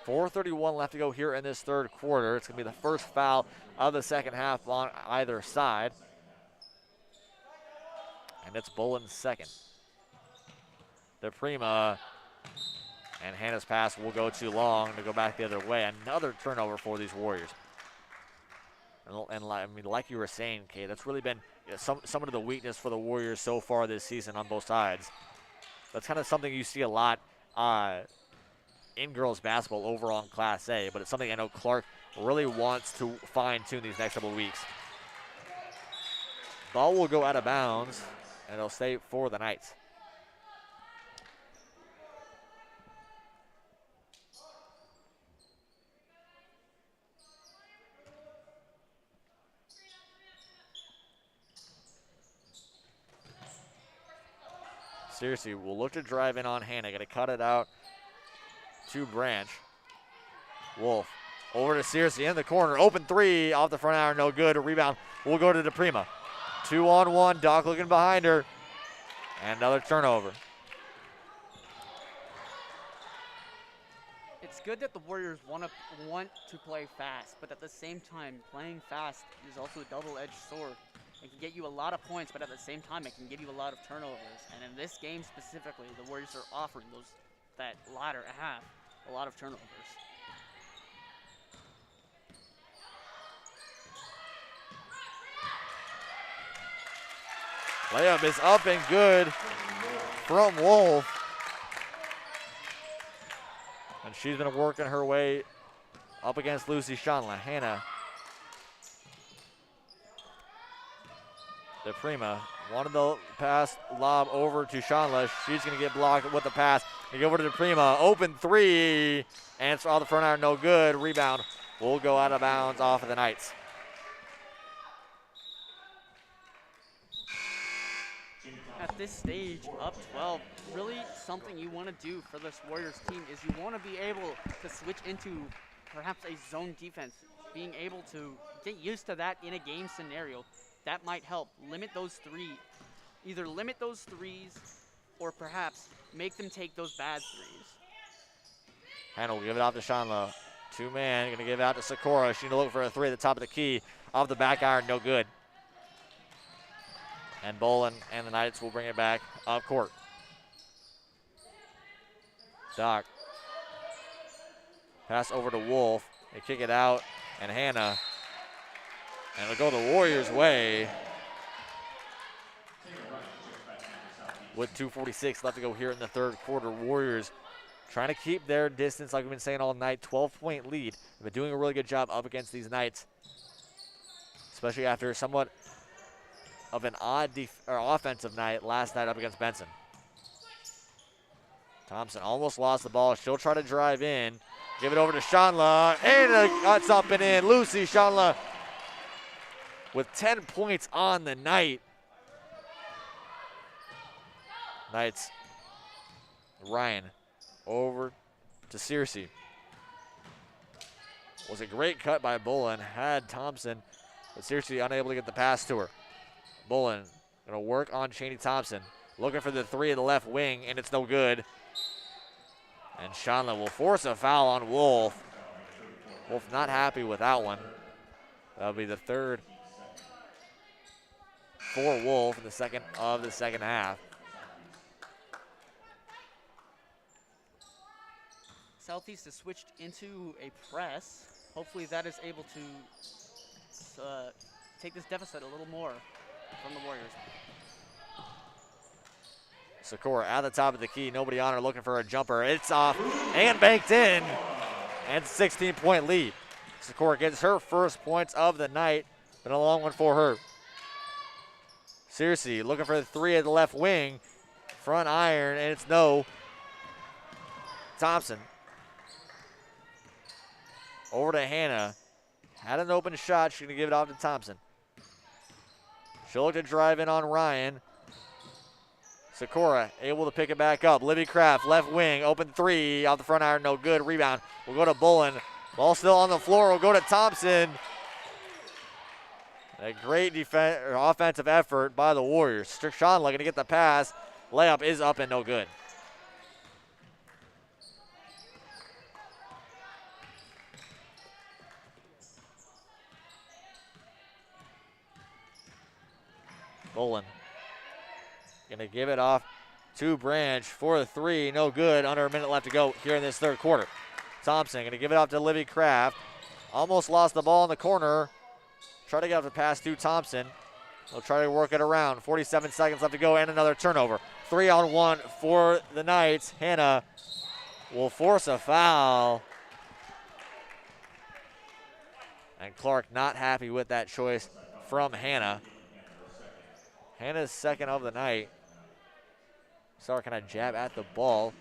4:31 left to go here in this third quarter. It's going to be the first foul of the second half on either side. And it's Bullen's second. DePrima and Hannah's pass will go too long to go back the other way. Another turnover for these Warriors. And like you were saying, Kate, that's really been some of the weakness for the Warriors so far this season on both sides. That's kind of something you see a lot in girls basketball overall in Class A, but it's something I know Clark really wants to fine-tune these next couple of weeks. Ball will go out of bounds, and it'll stay for the Knights. Seriously, we'll look to drive in on Hannah. Got to cut it out to Branch. Wolf over to Searcy in the corner. Open three off the front iron, no good. A rebound will go to DePrima. 2-on-1, Doc looking behind her. And another turnover. It's good that the Warriors want to play fast, but at the same time, playing fast is also a double-edged sword. It can get you a lot of points, but at the same time, it can give you a lot of turnovers. And in this game specifically, the Warriors are offering that latter half a lot of turnovers. Layup is up and good from Wolf. And she's been working her way up against Lucy Shanla. Hannah DePrima wanted the pass lob over to Shanla. She's going to get blocked with the pass. They go over to DePrima. Open three. And it's off the front iron, no good. Rebound will go out of bounds off of the Knights. at this stage, up 12, really something you want to do for this Warriors team is you want to be able to switch into perhaps a zone defense, being able to get used to that in a game scenario. That might help limit those either limit those threes or perhaps make them take those bad threes. Hannah will give it off to Shanla. Two-man, going to give it out to Sakura. She's going to look for a three at the top of the key. Off the back iron, no good. And Bolin and the Knights will bring it back up court. Doc. Pass over to Wolf. They kick it out, and Hannah. And it'll go the Warriors' way. With 2:46 left to go here in the third quarter, Warriors trying to keep their distance like we've been saying all night. 12-point lead. They've been doing a really good job up against these Knights, especially after somewhat of an odd offensive night last night up against Benson. Thompson almost lost the ball. She'll try to drive in. Give it over to Shanla. And it's up and in. Lucy Shanla with 10 points on the night. Knights. Ryan over to Searcy. Was a great cut by Bolin. Had Thompson, but Searcy unable to get the pass to her. Bolin going to work on Cheney Thompson. Looking for the three of the left wing, and it's no good. And Shanla will force a foul on Wolf. Wolf not happy with that one. That'll be the third for Wolf in the second of the second half. Southeast has switched into a press. Hopefully that is able to take this deficit a little more from the Warriors. Sakura at the top of the key. Nobody on her looking for a jumper. It's off and banked in. And 16-point lead. Sakura gets her first points of the night. Been a long one for her. Searcy looking for the three at the left wing. Front iron, and it's no. Thompson. Over to Hannah. Had an open shot. She's going to give it off to Thompson. She'll look to drive in on Ryan. Sakura able to pick it back up. Libby Kraft, left wing, open three, off the front iron, no good. Rebound will go to Bolin. Ball still on the floor, will go to Thompson. A great offensive effort by the Warriors. Shanla going to get the pass. Layup is up and no good. Bolin going to give it off to Branch for a three. No good. Under a minute left to go here in this third quarter. Thompson going to give it off to Livy Kraft. Almost lost the ball in the corner. Try to get off the pass to Thompson. They'll try to work it around. 47 seconds left to go and another turnover. 3-on-1 for the Knights. Hannah will force a foul. And Clark not happy with that choice from Hannah. Hannah's second of the night. Saw her kind of jab at the ball.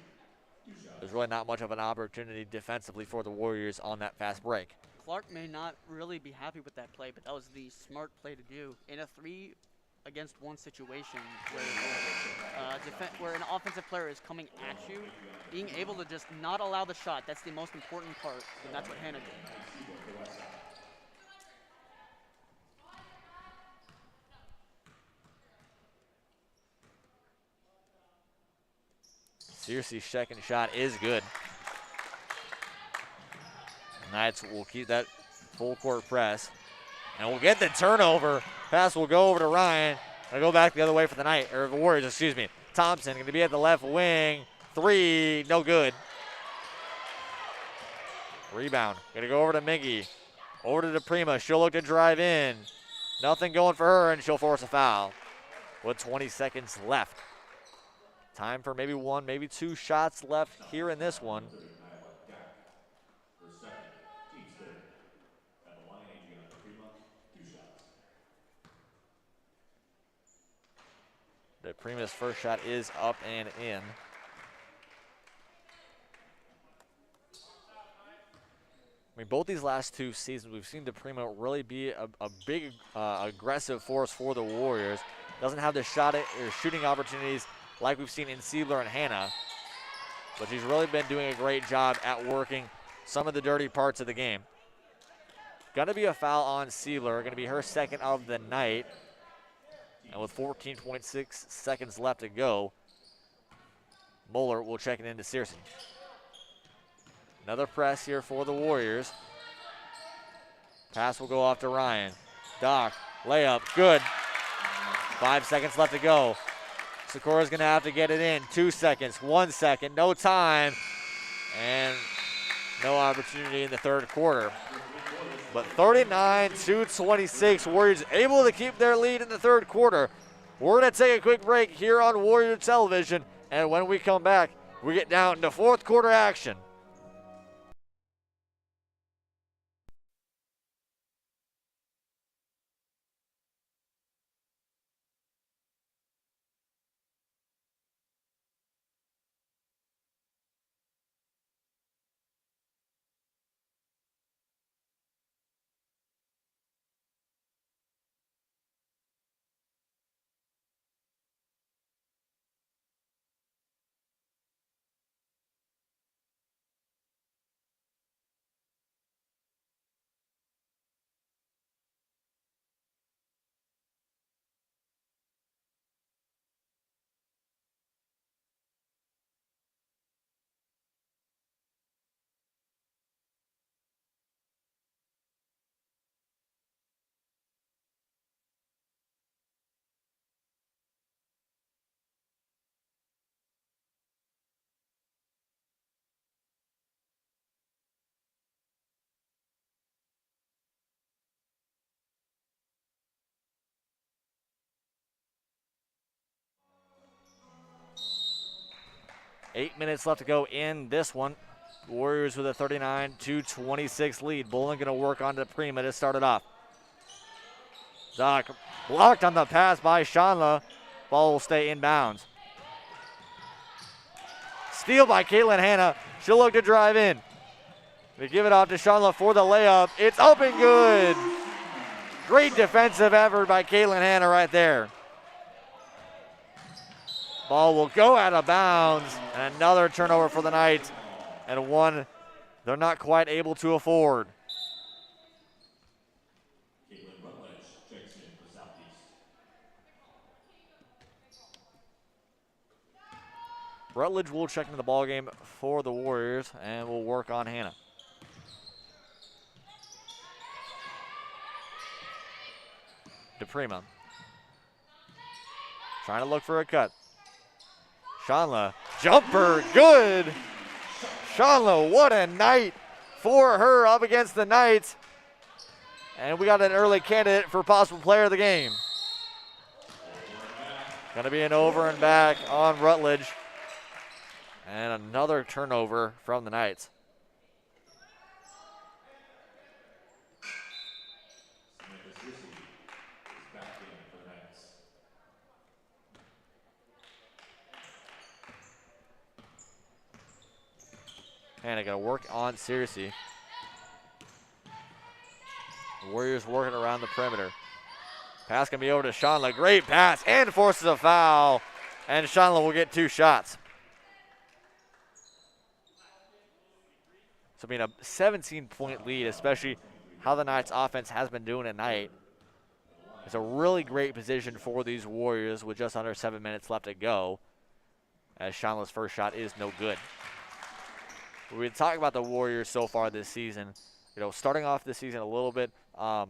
There's really not much of an opportunity defensively for the Warriors on that fast break. Clark may not really be happy with that play, but that was the smart play to do. In a 3-against-1 situation where an offensive player is coming at you, being able to just not allow the shot, that's the most important part, and that's what Hannah did. Searcy's second shot is good. Knights will keep that full court press. And we'll get the turnover. Pass will go over to Ryan. Gonna go back the other way for the Warriors, excuse me. Thompson gonna be at the left wing. Three, no good. Rebound, gonna go over to Miggy. Over to DePrima, she'll look to drive in. Nothing going for her, and she'll force a foul with 20 seconds left. Time for maybe one, maybe two shots left here in this one. DePrima's first shot is up and in. I mean, both these last two seasons, we've seen DePrima really be a big aggressive force for the Warriors. Doesn't have the shooting opportunities like we've seen in Siedler and Hannah. But she's really been doing a great job at working some of the dirty parts of the game. Going to be a foul on Siedler. Going to be her second of the night. And with 14.6 seconds left to go, Moeller will check it into Searcy. Another press here for the Warriors. Pass will go off to Ryan. Doc, layup, good. 5 seconds left to go. Sakura's gonna have to get it in. 2 seconds, 1 second, no time. And no opportunity in the third quarter. But 39-26, Warriors able to keep their lead in the third quarter. We're gonna take a quick break here on Warrior Television. And when we come back, we get down to fourth quarter action. Eight minutes left to go in this one. Warriors with a 39-26 lead. Bolin going to work on to Prima to start it off. Doc blocked on the pass by Shanla. Ball will stay inbounds. Steal by Caitlin Hanna. She'll look to drive in. They give it off to Shanla for the layup. It's up and good. Great defensive effort by Caitlin Hanna right there. Ball will go out of bounds, and another turnover for the Knights, and one they're not quite able to afford. Rutledge will check into the ball game for the Warriors, and will work on Hannah. DePrima trying to look for a cut. Shanla, jumper, good. Shanla, what a night for her up against the Knights. And we got an early candidate for possible player of the game. Gonna be an over and back on Rutledge. And another turnover from the Knights. And I got to work on Searcy. Warriors working around the perimeter. Pass can be over to Shanla. Great pass and forces a foul. And Shanla will get 2 shots. So, I mean, a 17-point lead, especially how the Knights offense has been doing tonight. It's a really great position for these Warriors with just under 7 minutes left to go, as Shanla's first shot is no good. We've been talking about the Warriors so far this season. You know, starting off this season a little bit, not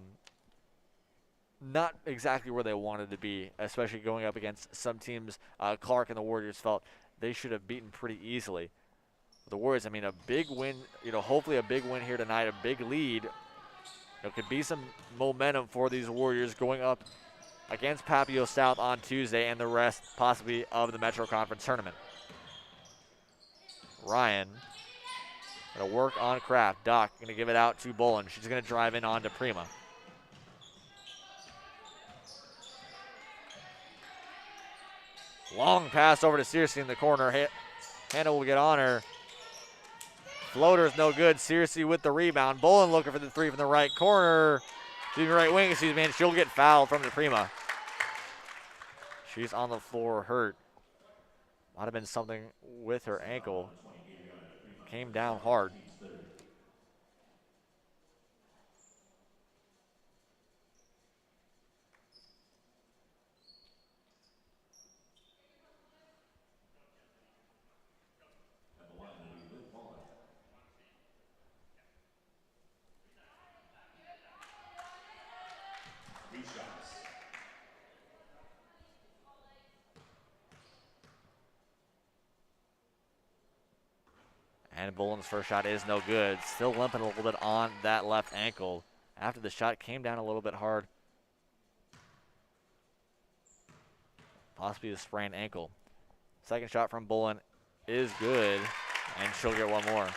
exactly where they wanted to be, especially going up against some teams Clark and the Warriors felt they should have beaten pretty easily. The Warriors, I mean, a big win, you know, hopefully a big win here tonight, a big lead. It could be some momentum for these Warriors going up against Papio South on Tuesday and the rest possibly of the Metro Conference Tournament. Ryan going to work on Kraft. Doc going to give it out to Bolin. She's going to drive in on to Prima. Long pass over to Searcy in the corner. Hannah will get on her. Floater's no good. Searcy with the rebound. Bolin looking for the 3 from the right corner. To the right wing, excuse me, and she'll get fouled from the Prima. She's on the floor hurt. Might have been something with her ankle. Came down hard. And Boland's first shot is no good. Still limping a little bit on that left ankle. After the shot came down a little bit hard. Possibly a sprained ankle. Second shot from Boland is good, and she'll get one more.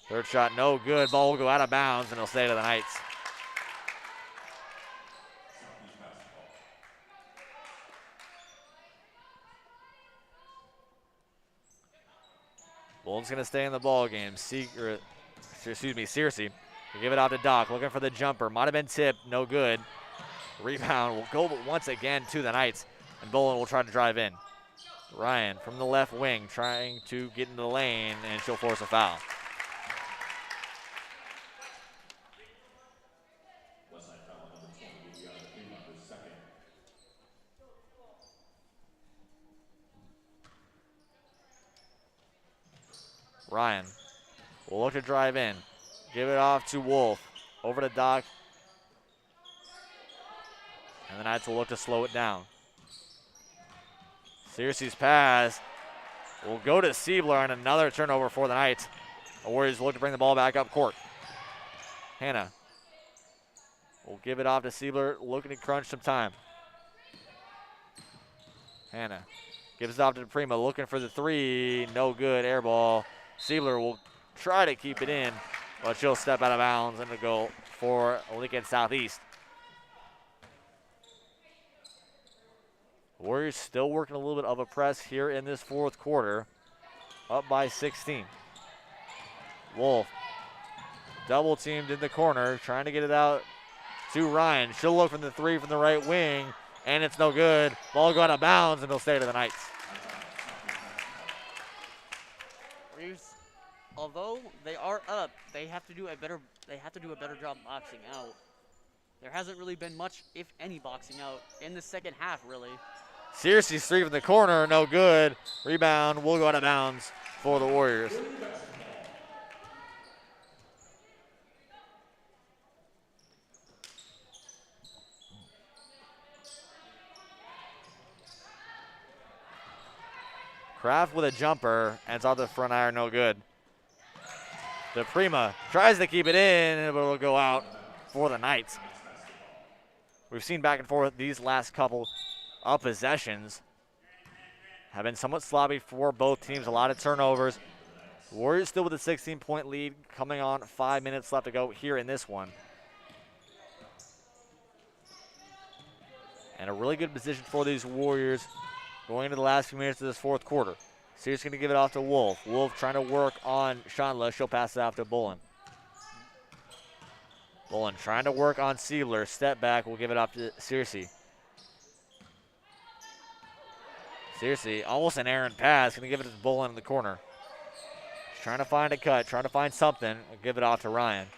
Third shot, no good. Ball will go out of bounds, and it'll stay to the Knights. Boland's going to stay in the ball game. Searcy will give it out to Doc, looking for the jumper. Might have been tipped, no good. Rebound will go once again to the Knights, and Boland will try to drive in. Ryan from the left wing trying to get into the lane, and she'll force a foul. Ryan will look to drive in. Give it off to Wolf. Over to Doc. And the Knights will look to slow it down. Searcy's pass will go to Siebler, and another turnover for the Knights. The Warriors look to bring the ball back up court. Hannah will give it off to Siebler, looking to crunch some time. Hannah gives it off to Prima, looking for the three. No good, air ball. Siebler will try to keep it in, but she'll step out of bounds and it'll go for Lincoln Southeast. Warriors still working a little bit of a press here in this fourth quarter, up by 16. Wolf double teamed in the corner, trying to get it out to Ryan. She'll look from the three from the right wing, and it's no good. Ball go out of bounds, and it'll stay to the Knights. Although they are up, they have to do a better job boxing out. There hasn't really been much, if any, boxing out in the second half, really. Searcy's three from the corner, no good. Rebound will go out of bounds for the Warriors. Kraft with a jumper, and it's off the front iron, no good. DePrima tries to keep it in, but it'll go out for the Knights. We've seen back and forth these last couple of possessions. Have been somewhat sloppy for both teams, a lot of turnovers. Warriors still with a 16-point lead, coming on 5 minutes left to go here in this one. And a really good position for these Warriors going into the last few minutes of this fourth quarter. Sears going to give it off to Wolf. Wolf trying to work on Chandler. She'll pass it off to Boland. Boland trying to work on Siebler. Step back. We'll give it off to Searcy. Searcy, almost an errant pass. Going to give it to Boland in the corner. She's trying to find a cut. Trying to find something. We'll give it off to Ryan.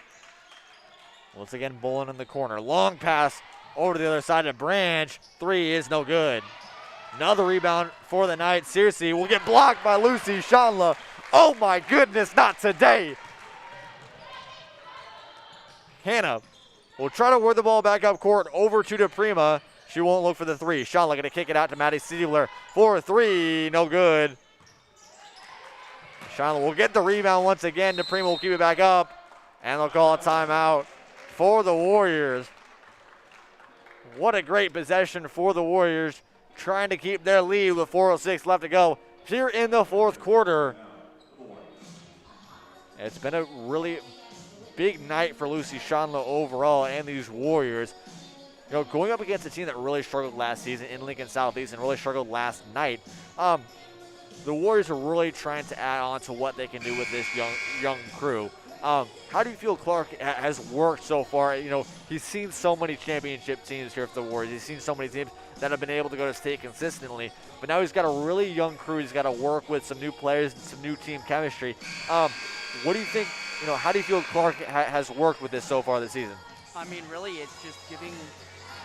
Once again, Boland in the corner. Long pass over to the other side of Branch. Three is no good. Another rebound for the Knights. Searcy will get blocked by Lucy Shanla. Oh my goodness, not today. Hannah will try to work the ball back up court over to DePrima. She won't look for the three. Shanla going to kick it out to Maddie Siebler for a three. No good. Shanla will get the rebound once again. DePrima will keep it back up. And they'll call a timeout for the Warriors. What a great possession for the Warriors, trying to keep their lead with 4:06 left to go here in the fourth quarter. It's been a really big night for Lucy Shanla overall and these Warriors. You know, going up against a team that really struggled last season in Lincoln Southeast and really struggled last night. the Warriors are really trying to add on to what they can do with this young crew. How do you feel Clark has worked so far? You know, he's seen so many championship teams here for the Warriors. He's seen so many teams that have been able to go to state consistently. But now he's got a really young crew. He's got to work with some new players and some new team chemistry. What do you think, you know, how do you feel Clark has worked with this so far this season? I mean, really, it's just giving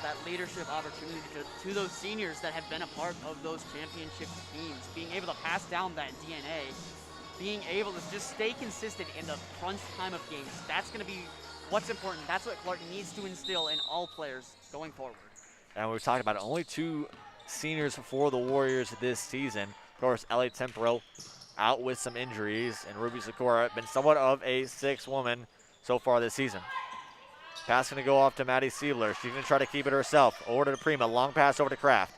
that leadership opportunity to those seniors that have been a part of those championship teams, being able to pass down that DNA, being able to just stay consistent in the crunch time of games. That's going to be what's important. That's what Clark needs to instill in all players going forward. And we were talking about it, only 2 seniors for the Warriors this season. Of course, Ellie Tempero out with some injuries, and Ruby Sakura been somewhat of a 6th woman so far this season. Pass going to go off to Maddie Siebler. She's going to try to keep it herself. Over to Prima. Long pass over to Kraft.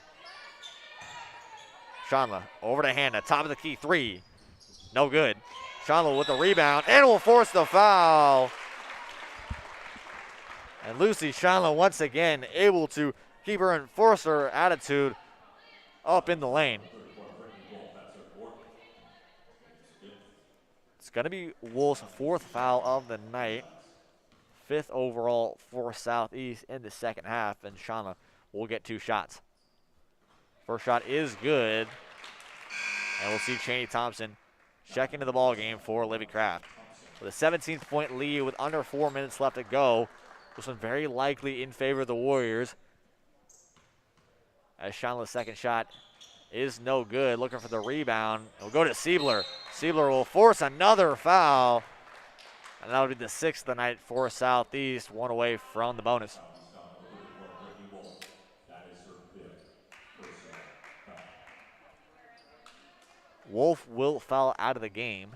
Shanla over to Hannah. Top of the key. 3. No good. Shanla with the rebound and will force the foul. And Lucy Shanla once again able to keep her enforcer attitude up in the lane. It's going to be Wolf's 4th foul of the night. 5th overall for Southeast in the second half, and Shanla will get 2 shots. First shot is good, and we'll see Chaney Thompson check into the ball game for Livy Kraft. With a 17-point lead with under 4 minutes left to go, this one very likely in favor of the Warriors. As Shanla's second shot is no good, looking for the rebound. It'll go to Siebler. Siebler will force another foul. And that'll be the 6th of the night for Southeast, 1 away from the bonus. Wolf will foul out of the game.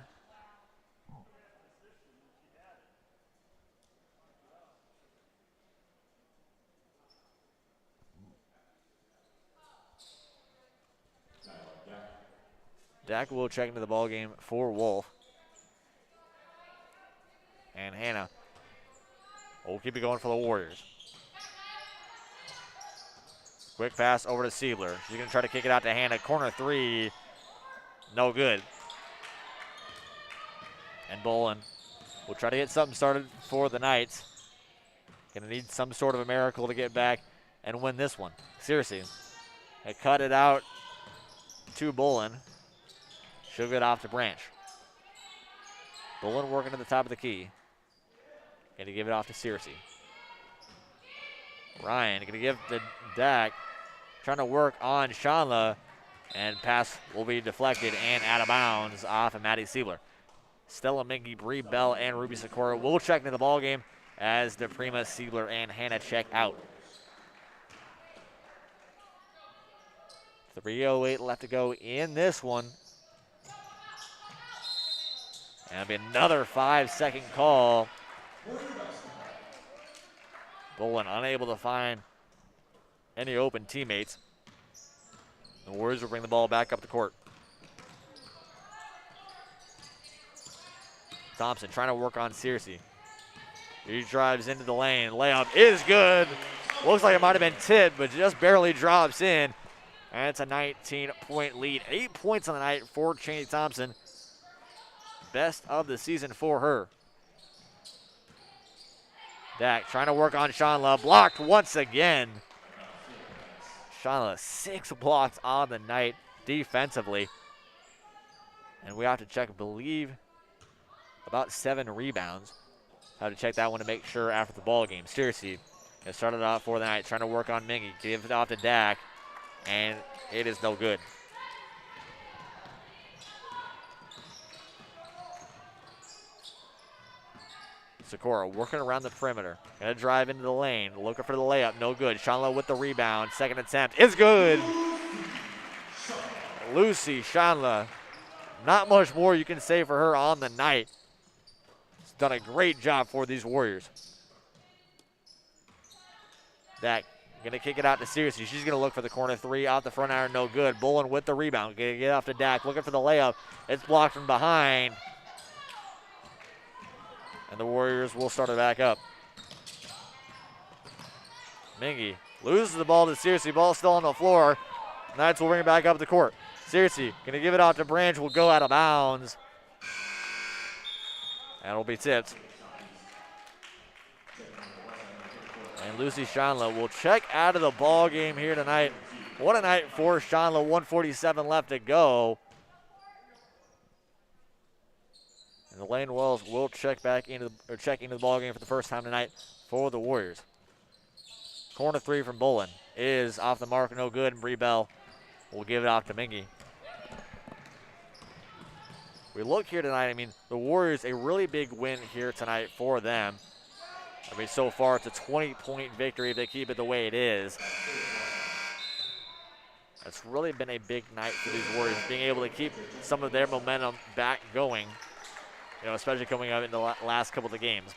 Dak will check into the ball game for Wolf. And Hannah will keep it going for the Warriors. Quick pass over to Siebler. She's going to try to kick it out to Hannah. Corner 3. No good. And Bolin will try to get something started for the Knights. Going to need some sort of a miracle to get back and win this one. Seriously. They cut it out to Bolin. She'll get off to Branch. Bolin working at the top of the key. Going to give it off to Searcy. Ryan going to give to Dak. Trying to work on Shanla. And pass will be deflected and out of bounds off of Maddie Siebler. Stella Minky, Bree Bell, and Ruby Sakura will check into the ball game as DePrima, Siebler, and Hannah check out. 3:08 left to go in this one. And it'll be another 5-second call. Bolin unable to find any open teammates. The Warriors will bring the ball back up the court. Thompson trying to work on Searcy. He drives into the lane. Layup is good. Looks like it might have been tipped, but just barely drops in. And it's a 19-point lead. 8 points on the night for Chaney Thompson. Best of the season for her. Dak trying to work on Shanla. Blocked once again. Shanla 6 blocks on the night defensively. And we have to check, I believe, about 7 rebounds. Have to check that one to make sure after the ball game. Seriously, it started off for the night, trying to work on Mingy. Give it off to Dak, and it is no good. Sakura working around the perimeter. Gonna drive into the lane, looking for the layup, no good. Shanla with the rebound, second attempt is good. Lucy Shanla, not much more you can say for her on the night. She's done a great job for these Warriors. Dak gonna kick it out to Searcy. She's gonna look for the corner 3 off the front iron, no good. Bolin with the rebound, gonna get off to Dak, looking for the layup. It's blocked from behind. And the Warriors will start it back up. Mingy loses the ball to Searcy. Ball still on the floor. Knights will bring it back up the court. Seriously, gonna give it out to Branch, will go out of bounds. And it'll be tipped. And Lucy Shanla will check out of the ball game here tonight. What a night for Shanla, 1:47 left to go. And Elaine Wells will check into the ball game for the first time tonight for the Warriors. Corner three from Bolin is off the mark, no good, and Bree Bell will give it off to Mingy. We look here tonight, I mean, the Warriors, a really big win here tonight for them. I mean, so far it's a 20-point victory if they keep it the way it is. It's really been a big night for these Warriors, being able to keep some of their momentum back going, you know, especially coming up in the last couple of the games.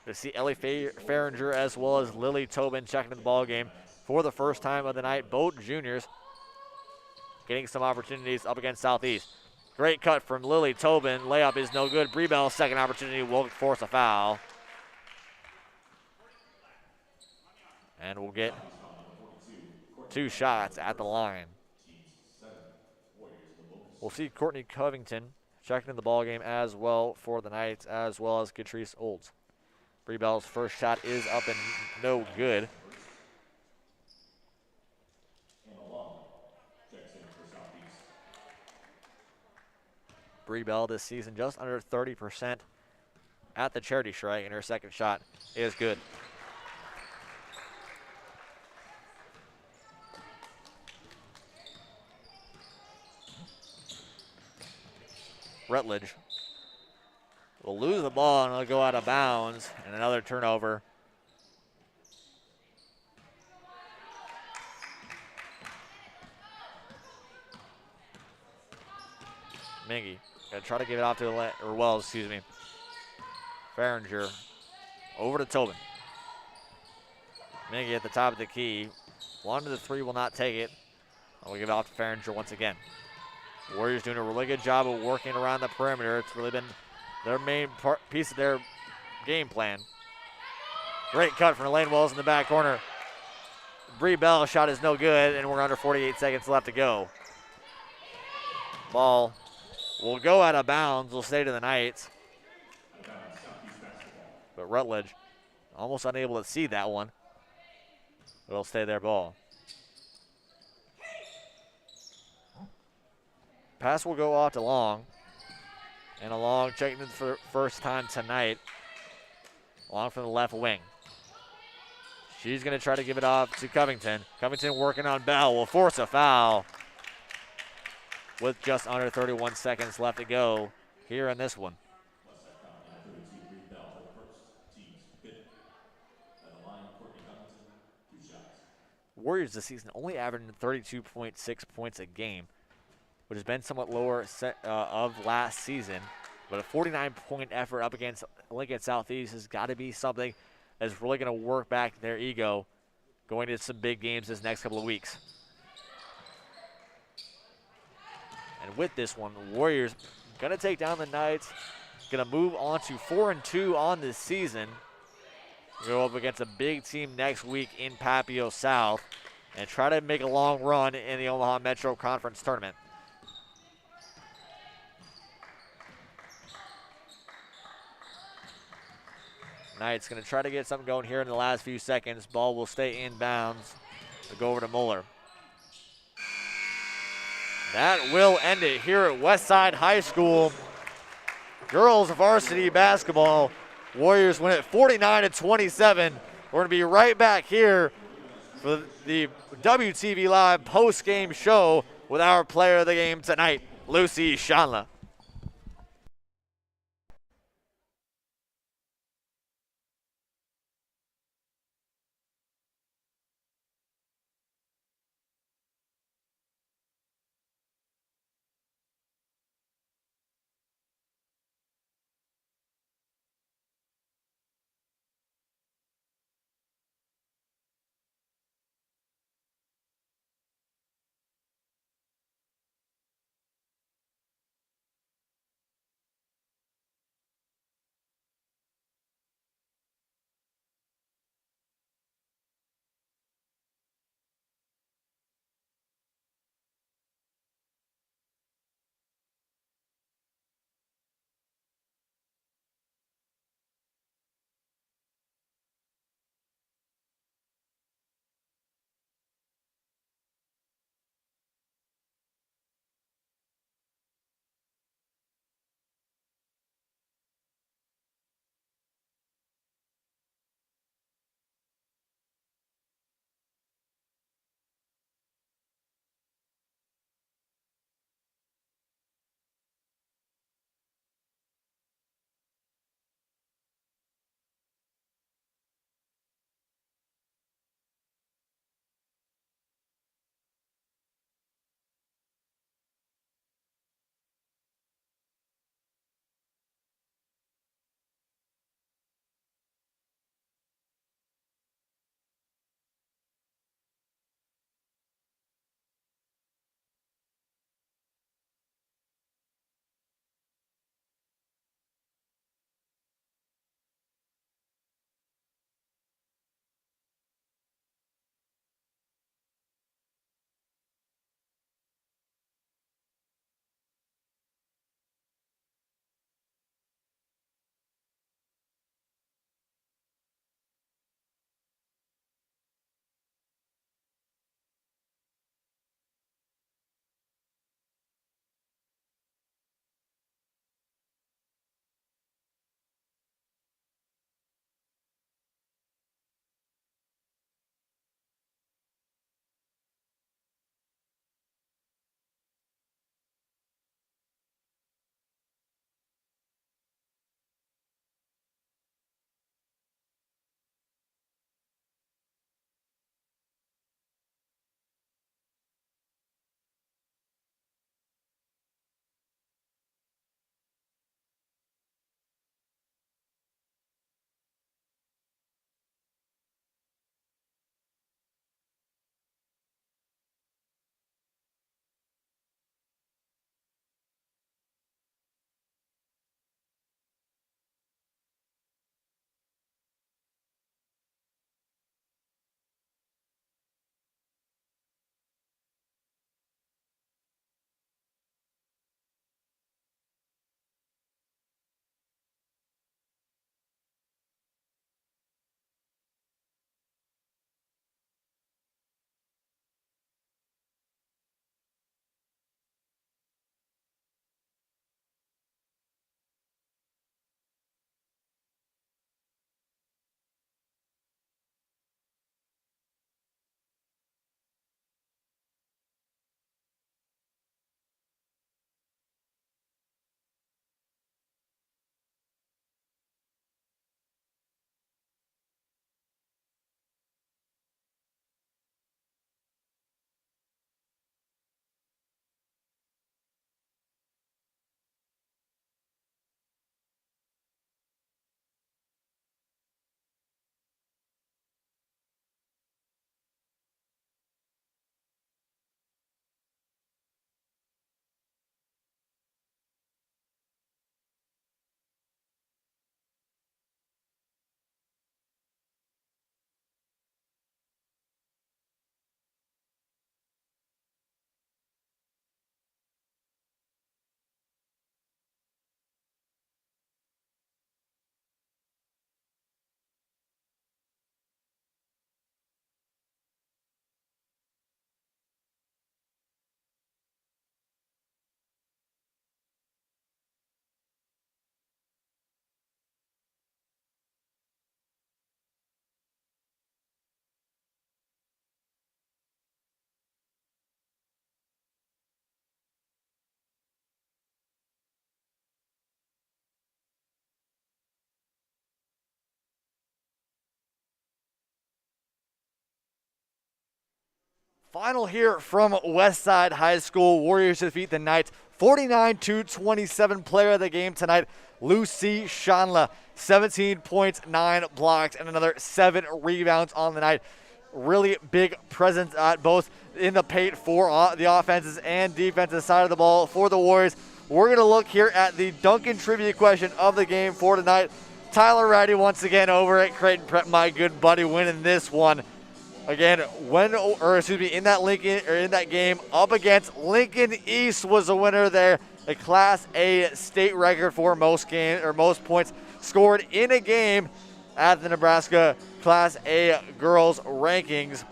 To see Ellie Farringer as well as Lily Tobin checking in the ball game for the first time of the night. Both juniors getting some opportunities up against Southeast. Great cut from Lily Tobin. Layup is no good. Bree Bell's second opportunity will force a foul. And we'll get 2 shots at the line. We'll see Courtney Covington checking in the ball game as well for the night, as well as Catrice Olds. Bree Bell's first shot is up and no good. Bree Bell this season just under 30% at the charity stripe, and her second shot is good. Rutledge will lose the ball and it'll go out of bounds, and another turnover. Mingy gonna try to give it off to Wells, excuse me. Farringer over to Tobin. Mingy at the top of the key. One to the three, will not take it. We'll give it off to Farringer once again. Warriors doing a really good job of working around the perimeter. It's really been their main piece of their game plan. Great cut from Elaine Wells in the back corner. Bree Bell shot is no good, and we're under 48 seconds left to go. Ball will go out of bounds. Will stay to the Knights. But Rutledge almost unable to see that one. It'll stay their ball. Pass will go off to Long. And Long checking in for the first time tonight. Long from the left wing. She's going to try to give it off to Covington. Covington working on Bell. Will force a foul with just under 31 seconds left to go here in this one. Warriors this season only averaging 32.6 points a game, which has been somewhat lower of last season. But a 49-point effort up against Lincoln Southeast has got to be something that's really going to work back their ego going into some big games this next couple of weeks. And with this one, the Warriors going to take down the Knights, going to move on to 4-2 on this season. Go up against a big team next week in Papio South and try to make a long run in the Omaha Metro Conference Tournament. Knights going to try to get something going here in the last few seconds. Ball will stay inbounds. We'll go over to Mueller. That will end it here at Westside High School. Girls varsity basketball. Warriors win it 49-27. We're going to be right back here for the WTV Live post-game show with our player of the game tonight, Lucy Shanla. Final here from Westside High School. Warriors defeat the Knights 49-27. Player of the game tonight, Lucy Shanla. 17 points, 9 blocks, and another 7 rebounds on the night. Really big presence at both in the paint for the offenses and defensive side of the ball for the Warriors. We're going to look here at the Dunkin Trivia Question of the game for tonight. Tyler Ratty once again over at Creighton Prep, my good buddy, winning this one. Again, in that game up against Lincoln East was the winner there. A Class A state record for most points scored in a game at the Nebraska Class A girls rankings.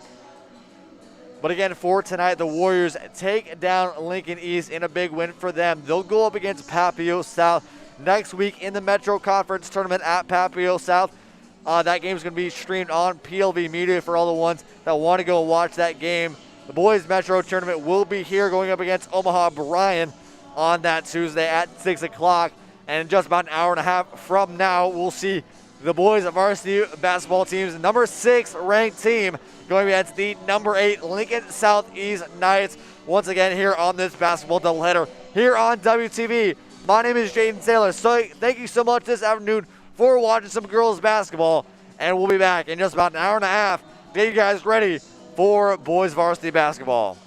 But again, for tonight, the Warriors take down Lincoln East in a big win for them. They'll go up against Papio South next week in the Metro Conference Tournament at Papio South. That game is going to be streamed on PLV Media for all the ones that want to go watch that game. The boys Metro Tournament will be here going up against Omaha Bryan on that Tuesday at 6 o'clock. And in just about an hour and a half from now, we'll see the boys varsity basketball team's number 6 ranked team going against the number 8 Lincoln Southeast Knights. Once again here on this basketball doubleheader here on WTV. My name is Jaden Taylor. So thank you so much this afternoon for watching some girls basketball. And we'll be back in just about an hour and a half to get you guys ready for boys varsity basketball.